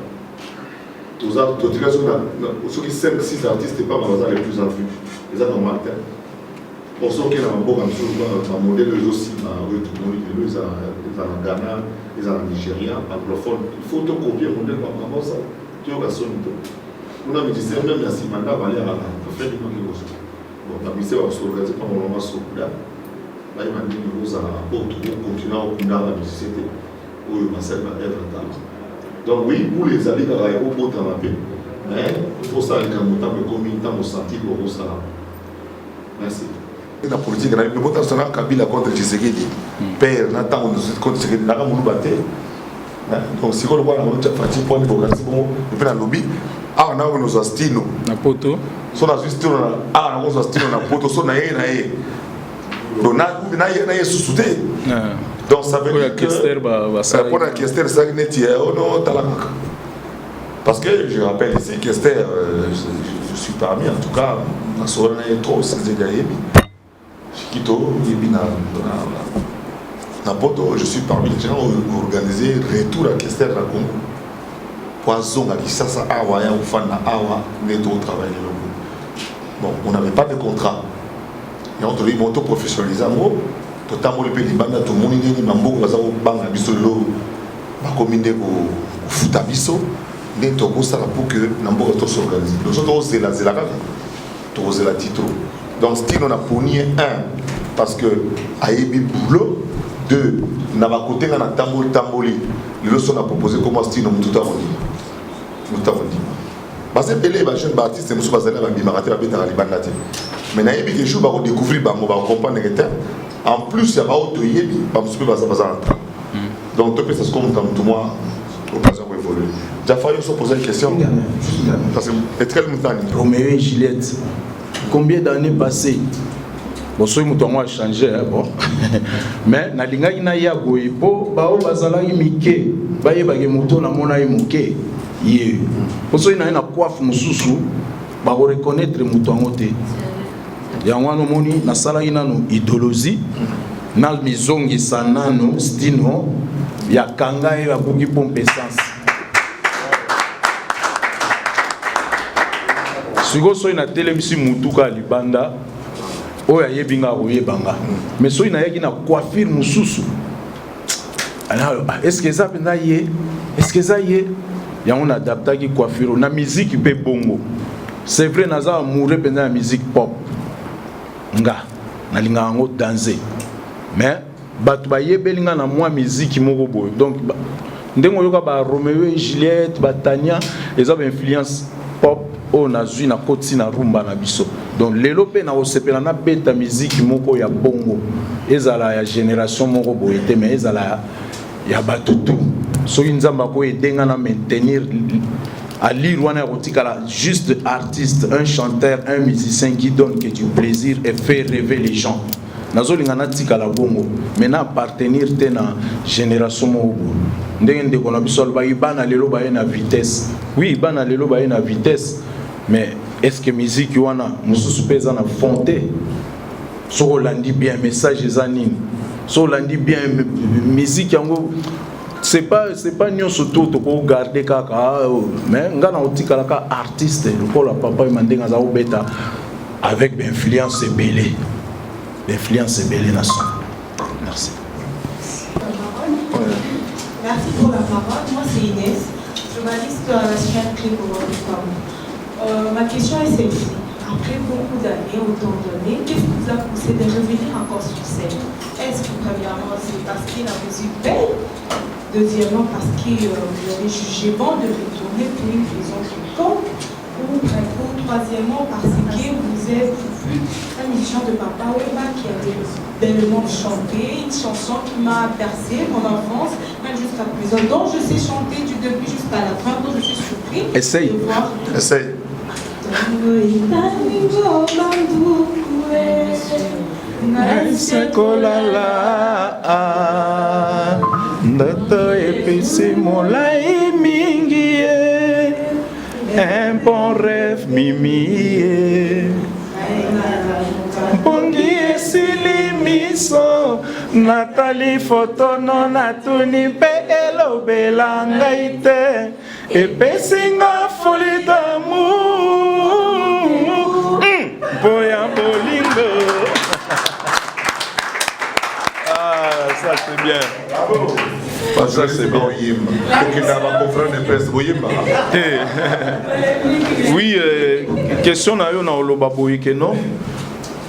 Ceux qui 5-6 artistes et pas les plus en vue. C'est normal. Pour ceux qui ont un modèle aussi, ils sont en Ghana, ils sont en Nigeria, anglophone. Il faut te copier le modèle comme ça. Tu as son niveau. On a dit c'est même la Simanda va aller à la faire du monde. Bon, la mission va s'organiser par le moment sur là. Là, il m'a dit que nous allons continuer à obtenir la société où il va servir à être talent. Donc oui, pour les alliés, il y a beaucoup de temps à paix. Mais il faut ça avec un montant de combien de temps au senti pour ça. Merci. La politique, le montant de Kabila contre Tshisekedi, père, Nathan, contre Tshisekedi, n'a pas battu. Donc si on voit la montre, Fatih, pour les programmes, c'est bon, lobby. Ah, on a nos astino. Na poto. So na astino na ah na nos astino na poto so na ye. Donc na ye sous-souté. Donc ça veut dire que pour la Kester ça n'est non talak. Parce que je rappelle ici Kester je suis parmi en tout cas na so na ye trop c'est déjà yebi. Chikito yebi na poto je suis parmi les gens organisé retour à Kester na Congo. Poisson à Kissasa Awa ou Fana Awa n'est au travail. Bon, on n'avait pas de contrat. Et on devait monter professionnaliser en gros. Totalement le pays banda tout le monde ni mambo baza au bang abisolo ba combiné au foot abiso mais to ko ça pour que nambo to s'organiser. Nous autres c'est la to c'est la titre. Donc style on a poni un parce que ayebi boulot deux na ba côté na tamboli le leçon a proposé comment style on tout à parce que les jeunes artistes ne sont pas allés à la mais na yebi que jour ba découvrir ba mo ba comprendre que en plus il y a pas auto yebi ba musupe ba za donc tout ça c'est comme tout moi occasion pour évoluer Jaffa yo se poser une question parce que est très longtemps Roméo et Juliette combien d'années passées bon so muto a changé bon mais na lingaki na ya boye po ba o bazala mike ba yebage muto na mona muke ye poso ina na coiffe mususu ba reconnaître muto ngote ya ngwana moni na sala ina no idéologie na mizongi sanano stino ya kanga e ba buki pompe essence sigo so ina telemisi mutuka libanda oya yebinga oyebanga mais so ina yaki na coiffure mususu alors est-ce que ça penda ye est-ce que ça ye ya on adapta ki coiffure na musique pe bongo c'est vrai naza amoureux penda la musique pop nga na linga ngo danser mais batu ba yebelinga na moi musique moko boy donc ndengo yoka ba Roméo et Juliette ba Tania les ont influence pop o nazui na koti na rumba na biso donc lelo pe na osepela na beta musique moko ya bongo ezala ya génération moko boy te mais ezala ya batutu so nzamba ko edenga na maintenir à lire wana rotikala juste artiste un chanteur un musicien qui donne que du plaisir et fait rêver les gens nazolinga na tikala bongo mais na appartenir te na génération moko ndenge ndeko na biso ba ibana lelo ba na vitesse oui ibana lelo ba na vitesse mais est-ce que musique wana mususu pesa na fonte so landi bien message ezanini so landi bien musique yango c'est pas nyonso tout pour garder kaka mais ngana otikala ka artiste lokola papa mandenga za obeta avec influence belé na son. Merci. Merci pour la parole. Moi c'est Inès, journaliste à la chaîne Clip au Rwanda. Ma question est celle-ci. Après beaucoup d'années, autant d'années, qu'est-ce qui vous a poussé de revenir encore sur scène? Est-ce que premièrement c'est parce que la musique belle? Deuxièmement parce que vous avez jugé bon de retourner pour une raison quelconque? Ou troisièmement parce que vous avez vu un musicien de Papa Wemba qui avait bellement chanté une chanson qui m'a bercé mon enfance, même jusqu'à présent. Donc je sais chanter du début jusqu'à la fin, donc je suis surpris. Essaye. Essaye. Ndoto epesi molai mingi un bon rêve mimi pongi esili miso natali foto no natuni pe elo lobela ngai te epesinga folie d'amour mpo ya bolingo. Ah, ça c'est bien. Ça c'est bien. Oui, question na yo na oloba boyeke non.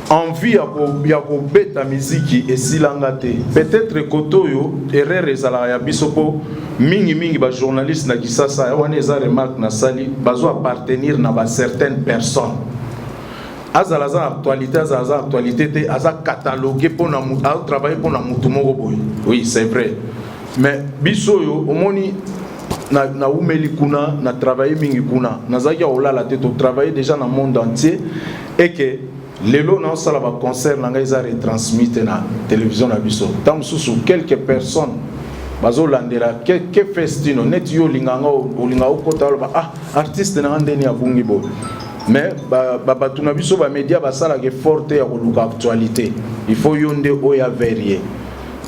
Envie ya kobeta miziki esilanga te. Peut-être koto yo erreur ezalaka ya biso po mingi ba journaliste na Kisasa wana eza remarque na sali bazo appartenir na ba certaines personnes. Azala za actualité te aza catalogué pour na travailler pour na mutu moko boy. Oui, c'est vrai. Mais biso yo omoni na umeli kuna na travailler mingi kuna nazaki olala te to travailler déjà dans le monde entier et que lelo na sala ba concert na ngai za retransmite na télévision na biso tant sous quelques personnes bazo landela que festino net yo linganga olinga okota ba ah artiste na ndeni ya bungi bo. Mais batu na biso ba média ba sala ke forte ya koluka actualité il faut yonde oya verrier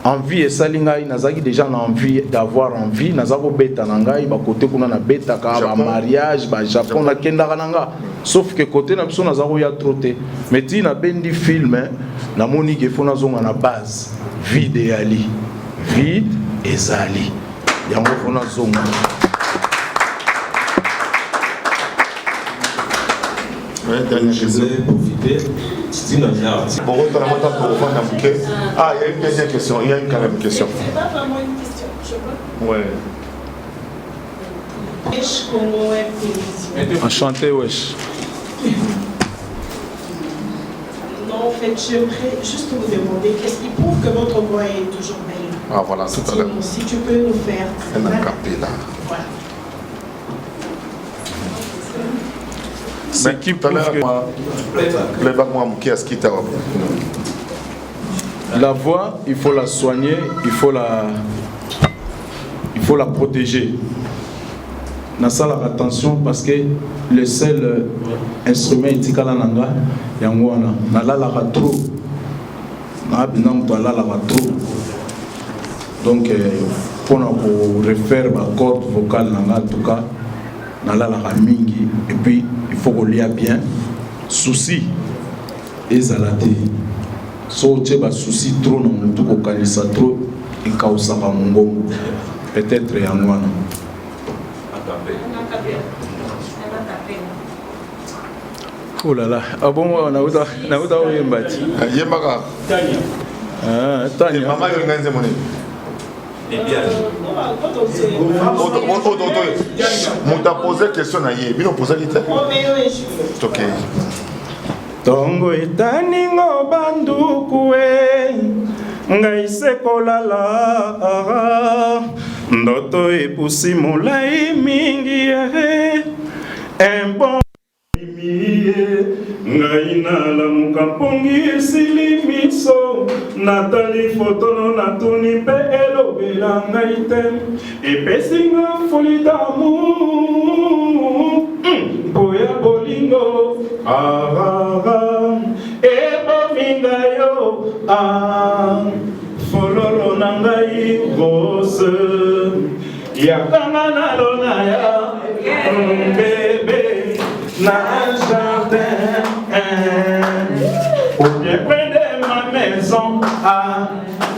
envie et salingai nazaki déjà na envie d'avoir envie nazako beta nangai ba côté kuna na beta ka ba mariage ba Japon na kenda kananga sauf que côté na biso nazako ya trotter mais ti na bendi film na moni ke fona zonga na base vide ali vide ezali yango fona zonga. Je vais profiter. Bon, ah, il y a une deuxième question. Il y a une quand même question. C'est pas vraiment une question, je vois. Ouais. Wesh, Congo Web Télévision. Enchanté, wesh. Non, en fait, j'aimerais juste vous demander qu'est-ce qui prouve que votre voix est toujours belle. Ah, voilà, tout à l'heure. Si tu peux nous faire. Un acapella. Voilà. C'est qui tout à l'heure playback moi qui est-ce qui t'a rappelé? La voix, il faut la soigner, il faut la protéger. Na sala attention parce que le seul instrument itikala nanga yangwana na la trop. Na bina mto la trop. Donc pour refaire ma corde vocale nanga en tout cas na la mingi et puis il faut qu'on lia bien souci ezalate so teba souci trop na mutu ko kanisa trop ikausa ba mungongo peut-être yangwana. Oh là là, ah bon, on a Yembati. Yembaka. Ah, Tania. Maman, il y a un monnaie. On t'a posé la question à Yé. On posé la question. Ok. Tongo etaningo bandukue ngai sekolala ndoto epusi molai mingi un bon ngai nalamuka mpongi esili miso natali fotono natuni mpe elobela ngai te epesinga folie d'amour mpo ya bolingo ebominga yo fololo na ngai rose yakanga nalona ya bebe na jardin au bien près de ma maison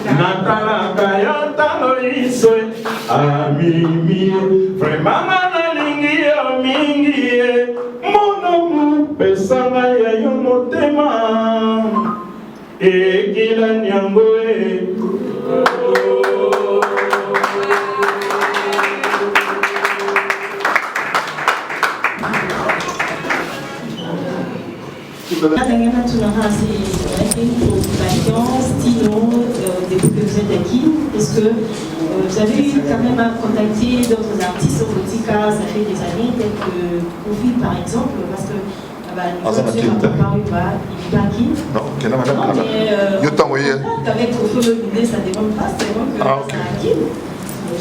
natalaka ya talo iswe amimi vraiment nalingi yo mingi monamu pesanga ya yo motema ekila nyango Maintenant, c'est une préoccupation, Stino, depuis que vous êtes acquis, est-ce que vous avez eu quand même à contacter d'autres artistes au Botica, ça fait des années, tels que Covid par exemple, parce que avec Kofi Olomide, ça ne dépend pas, c'est vraiment que c'est acquis.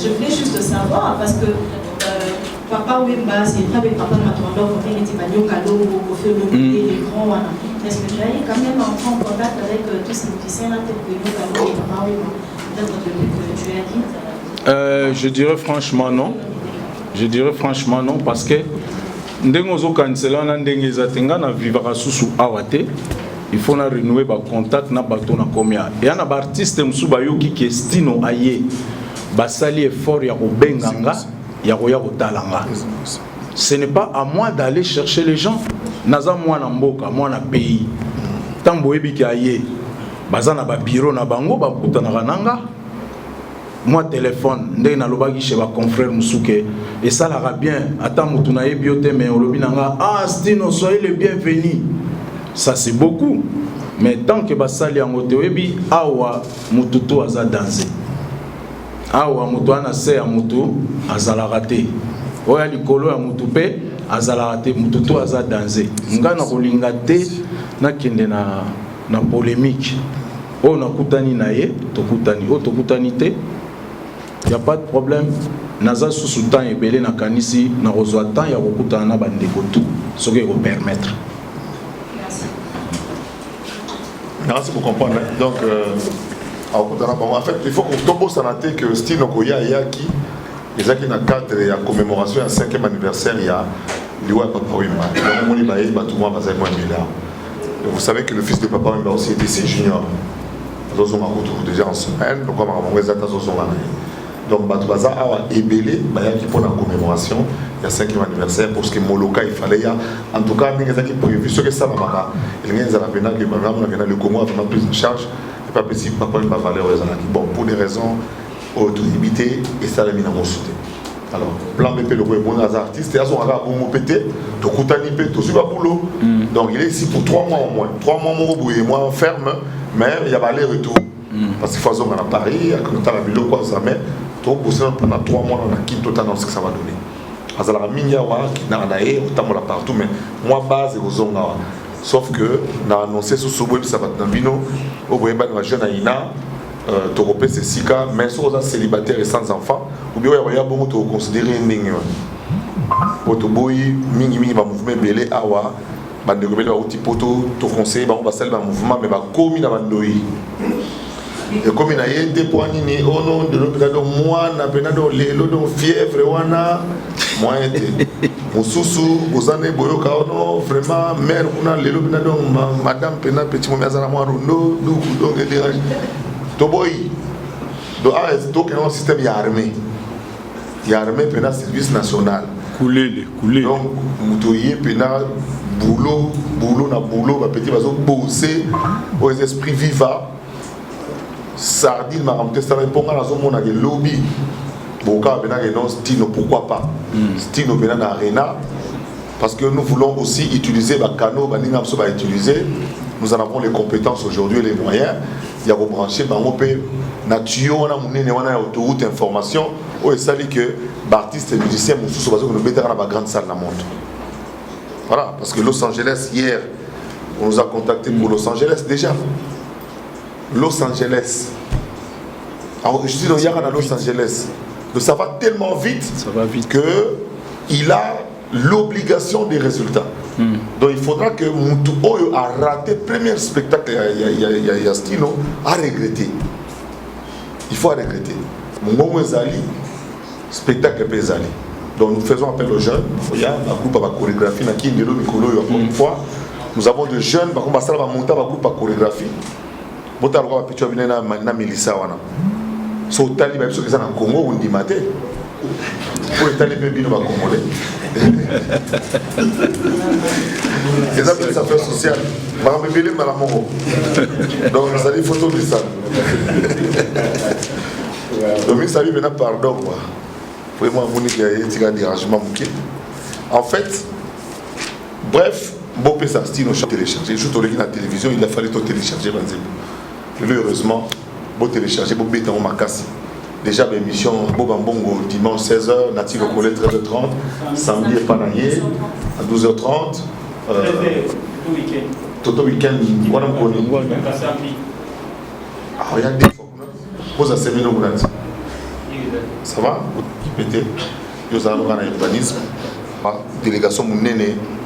Je voulais juste savoir, parce que Papa Wemba, c'est très bien, Papa Matondo, Kofi Netibanyo, Kalo, Kofi Olomide, les grands, est-ce que tu as quand même entré en contact avec tous ces musiciens-là, tels que Yo Kalo et Papa Wemba, peut-être depuis que tu es acquis? Je dirais franchement non. Je dirais franchement non parce que ndenge ozo cancela na ndenge ezatenga na vivra susu awate. Il faut na renouer ba contact na bato na komia. Et na ba artiste musu bayoki ki Stino aye. Basali effort ya kobenganga ya koya kotalanga. Ce n'est pas à moi d'aller chercher les gens. Naza mwana mboka, mwana pays. Tambo ebiki aye. Baza na ba bureau na bango ba kutanaka nanga. Moi téléphone ndenge na lobaki chez ba confrère musuke et ça la bien. Attends mutu na ebiote mais olobi nanga ah Stino soyez le bienvenu. Ça c'est beaucoup. Mais tant que basali en otewebi awa mututo aza danser. Awa mutu ana se ya mutu azala raté. Oya likolo ya mutu pe azala raté mututo aza danser. Nga na kolinga te na kende na polémique. O na kutani na ye, tokutani. O tokutani te. Y a pas de problème. Naza sous temps ebele na kanisi na rozwa temps ya kokutana na bandeko tout. Ce qui va permettre. Merci pour comprendre. Donc, en fait, il faut qu'on tombe au sanaté que Stino Koya et Yaki, les gens qui dans le cadre de la commémoration du 5e anniversaire, il y a Liwa Papa Wimba. Vous savez que le fils de Papa Wimba aussi était ici junior. Nous avons déjà en semaine, donc on va donc Batoubaza a ébélé pour la commémoration il y a 5e anniversaire pour ce que Moloka il fallait en tout cas il y a qui prévu ce que ça va il y a le Congo a vraiment pris en charge et pas possible papa il va valeur bon pour des raisons autorité et ça l'a mis dans mon soutien alors plan BP le bon artiste et à son regard bon pété to kutani pe to suba boulot donc il est ici pour 3 mois au moins 3 mois mon bouillé moi ferme mais il y a pas aller retour parce qu'il faut aller à Paris à quand la bilo quoi ça mais tout pendant 3 mois on a quitté totalement ce que ça va donner. Azala minyawa qui n'a naé autant là partout mais moi base aux zonga. Sauf que n'a annoncé sur ce web ça va dans vino au web na jeune aina Toropé c'est sika mais sur les célibataires et sans enfants ou bien il y a beaucoup de considérer ndingi. Poto boy mingi ba mouvement belé awa bande rebelle ba outil poto to conseil ba on va saluer ba mouvement mais ba komi na bandoi. Et comme il y a des points, oh non, de l'autre côté, moi, on fièvre, moi, mon sous-sous, vous en êtes boyoka, non, vraiment, mère, on a les madame, pena, petit moment, à moi, rondo, donc, et dérange. Toboy, donc, donc, un système, il y a armé. Il y a armé, pena, service national. Coulé. Donc, moutoyer, pena, boulot, petit, vas-y, bosser, aux esprits vivants. Sardine m'a ramené ça répond à la zone on a des lobby Boka bena non Stino pourquoi pas Stino bena na arena parce que nous voulons aussi utiliser ba canaux ba ninga so ba utiliser nous en avons les compétences aujourd'hui et les moyens il y a rebrancher ba ngopé na tuyau on a munene on a autoroute information o esali que ba artiste et musicien mususu bazo nous mettre dans la grande salle la montre voilà parce que Los Angeles hier on nous a contacté pour Los Angeles déjà Los Angeles. Alors, je dis qu'il y a à Los Angeles. Donc, ça va tellement vite, qu'il a l'obligation des résultats. Donc, il faudra que Moutou Oyo a raté le premier spectacle, il y a Stino, a regretté. Il faut regretter. Mon Zali, spectacle Zali. Donc, nous faisons appel aux jeunes. Il y a un groupe à chorégraphie, encore une fois. Nous avons des jeunes, par contre, on va monter un groupe à chorégraphie. Bota lwa picho binena na milisa wana so tali ba biso na Congo on dit maté pour tali be bino ba congolais c'est ça que ça fait social ba mbele mala mongo donc ça dit photo de ça donc ça lui maintenant pardon quoi vraiment monique y a tika dérangement mouké en fait bref bon ça Stino télécharger je te la télévision il a fallu télécharger Banzembo. Heureusement, vous téléchargez, vous mettez en Makassi. Déjà, l'émission Bobambongo, dimanche 16h, Nati le Collet 13h30, samedi et Panaye à 12h30. Toto week-end, voilà mon connu. Ah, regardez, pose à 5 000 euros. Ça va? Vous mettez, vous avez un urbanisme. Délégation Mounene,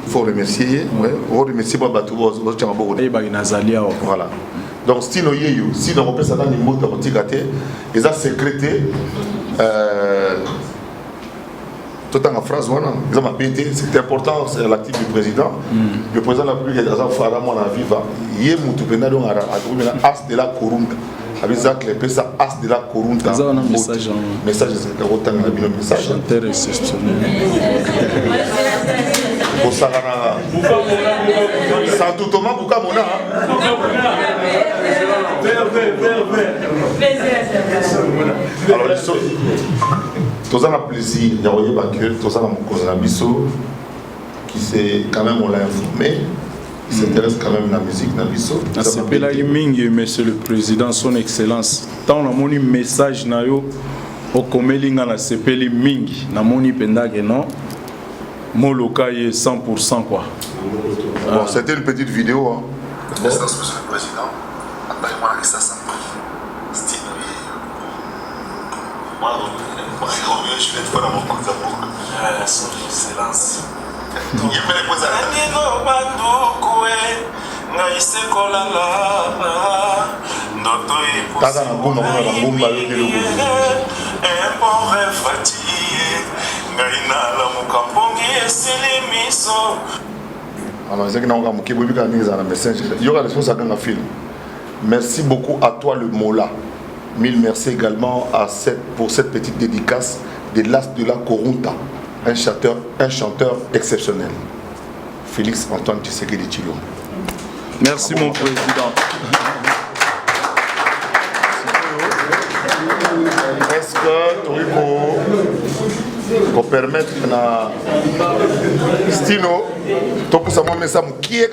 il faut remercier. Vous remerciez Babatou, vous avez un bon rôle. Voilà. Donc, Stino Yeyo, si on repère ça dans les mots de Rotigate, ils ont sécrété, Tout en phrase, voilà. C'était important, c'est l'actif du président. Le président de la République est dans un pharaon à vivre. Il est moutupena donc à as de la corunta. Avec ça, les pesa as de la corunta. Ça un message. Message, c'est autant de message. Chanteur exceptionnel. Pour ça, sans tout Thomas Boukamona. Alors, tous un plaisir, il y a eu tous un Bisso qui s'est quand même, on l'a informé, qui s'intéresse quand même à la musique, à Bisso. C'est Pela Mingi, monsieur le président, son excellence. Tant on a mon message na yo, au Komelinga na Sepeli Mingi, na moni pendage non, mon local est 100% quoi. Bon, c'était une petite vidéo. Hein. Monsieur le président, après ça je vais être dans mon coup d'amour. Son excellence. Il y a des choses merci beaucoup à toi le Mola. Mille merci également pour cette petite dédicace de l'As de la Corunta, un chanteur exceptionnel. Félix Antoine Tshisekedi Tshilombo. Merci mon président. Est-ce que tu peux permettre à Stino de faire un message qui est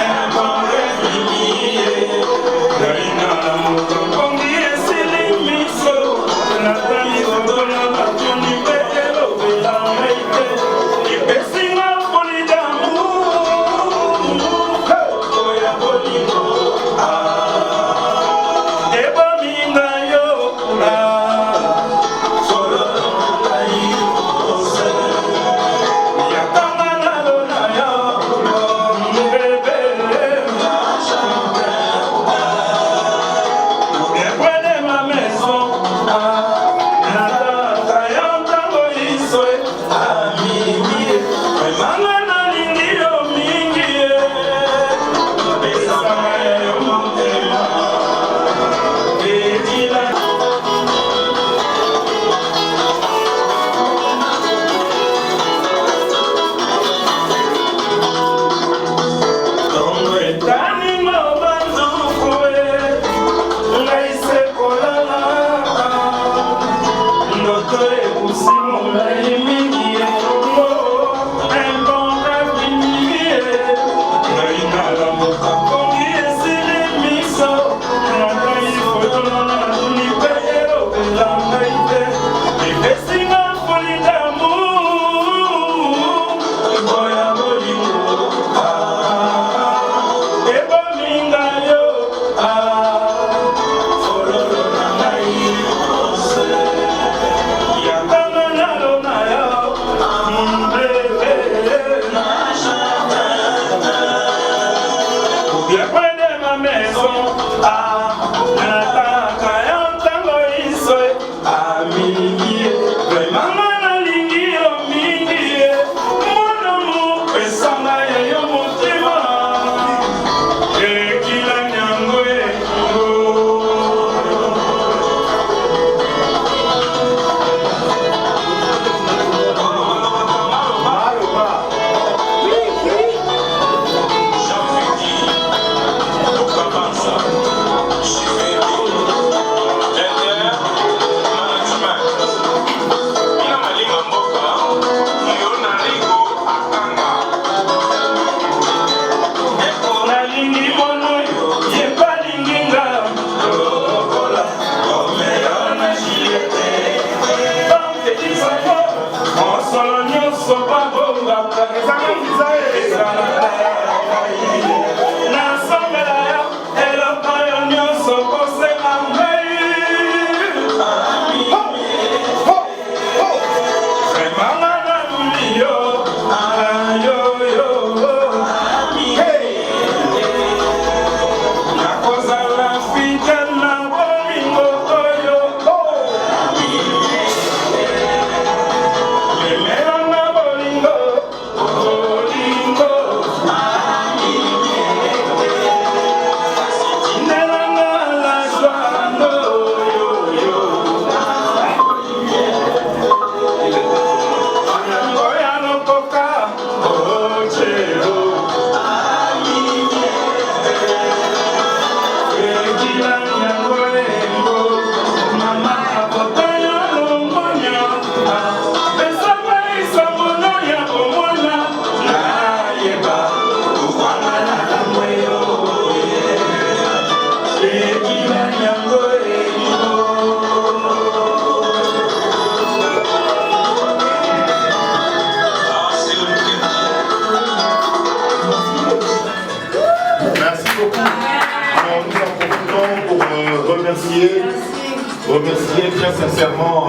remercier très sincèrement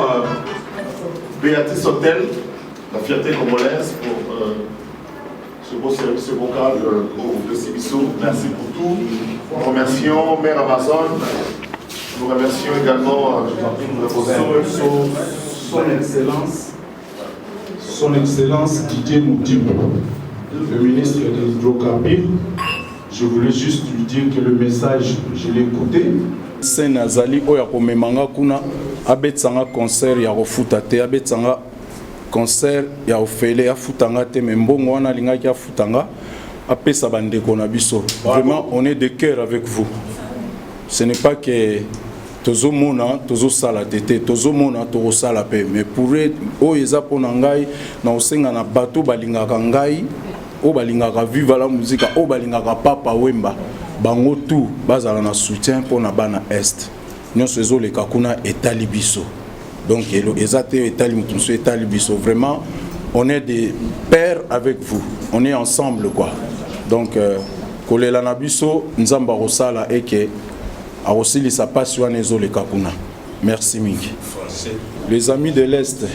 Béatrice Hôtel, la fierté congolaise, pour ce beau service vocal de Sibissou. Merci pour tout. Nous remercions Mère Amazon. Nous remercions également Son Excellence Didier Moutibo, le ministre des hydrocarbures. Je voulais juste lui dire que le message, je l'ai écouté. C'est Nazali Oya Komemanga Kuna, Abetsanga concert ya Rofutate, Abetsanga concert ya Ofele, ya Futanga te, Mbongo wana linga ya Futanga, Apesa bandeko na biso. Vraiment, on est de cœur avec vous. Ce n'est pas que tozo mona, tozo sala tete, tozo mona, tozo sala pe, mais pour eux, eza pona ngai, na osenga na bato balingaka ngai, o balingaka viva la musique, o balingaka papa wemba, bango tout, bazala na soutien pona bana est. Nyonso ezo le kakuna etali biso. Donc ezate etali mutunso etali biso. Vraiment, on est des pères avec vous. On est ensemble quoi. Donc kolela na biso nzamba rosala eke Arosili sa passion nezo le kakuna. Merci Mingi. Les amis de l'Est,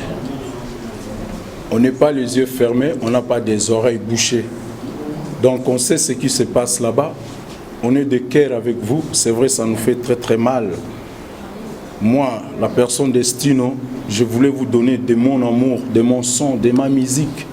on n'est pas les yeux fermés, on n'a pas des oreilles bouchées. Donc on sait ce qui se passe là-bas. On est de cœur avec vous. C'est vrai, ça nous fait très très mal. Moi, la personne de Stino, je voulais vous donner de mon amour, de mon son, de ma musique.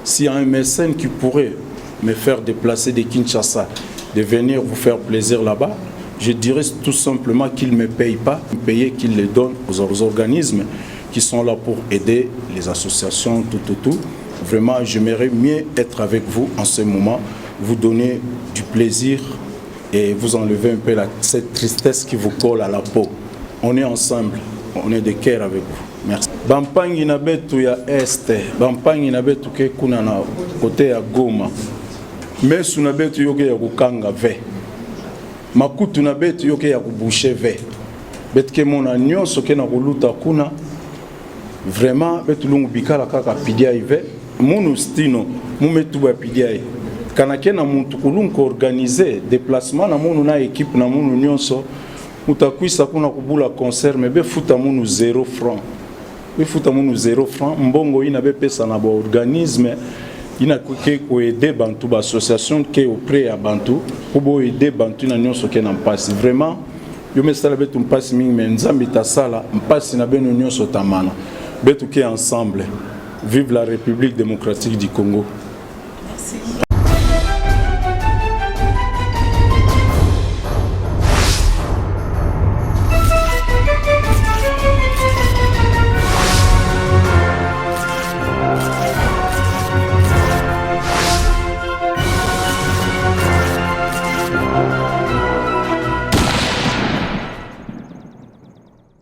S'il y a un mécène qui pourrait me faire déplacer de Kinshasa, de venir vous faire plaisir là-bas, je dirais tout simplement qu'il ne me paye pas, payer qu'il les donne aux organismes qui sont là pour aider les associations, tout. Vraiment, j'aimerais mieux être avec vous en ce moment, vous donner du plaisir et vous enlever un peu cette tristesse qui vous colle à la peau. On est ensemble, on est de cœur avec vous. Merci. Bampangi na betu ya este, bampangi na betu ke kuna na côté ya Goma. Mesu na betu yoke ya kukanga ve. Makutu na betu yoke ya kuboucher ve. Betke mona nyonso ke na kuluta kuna. Vraiment betu lungu bikala kaka pidia ive. Munu Stino, mumetu ba pidia i. Kanake na muntu kulungu organiser déplacement na munu na équipe na munu nyonso. Mutakwisa kuna kubula concert mais be futa munu 0 francs. Be futa munu 0 francs. Mbongo ina be pesa na ba organisme. Ina kuke ko aider bantu ba association ke auprès à bantu pour aider bantu na nyonso ke na mpasi vraiment yo mesala betu mpasi mingi mais nzambi ta sala mpasi na beno nyonso tamana betu ke ensemble vive la République démocratique du Congo.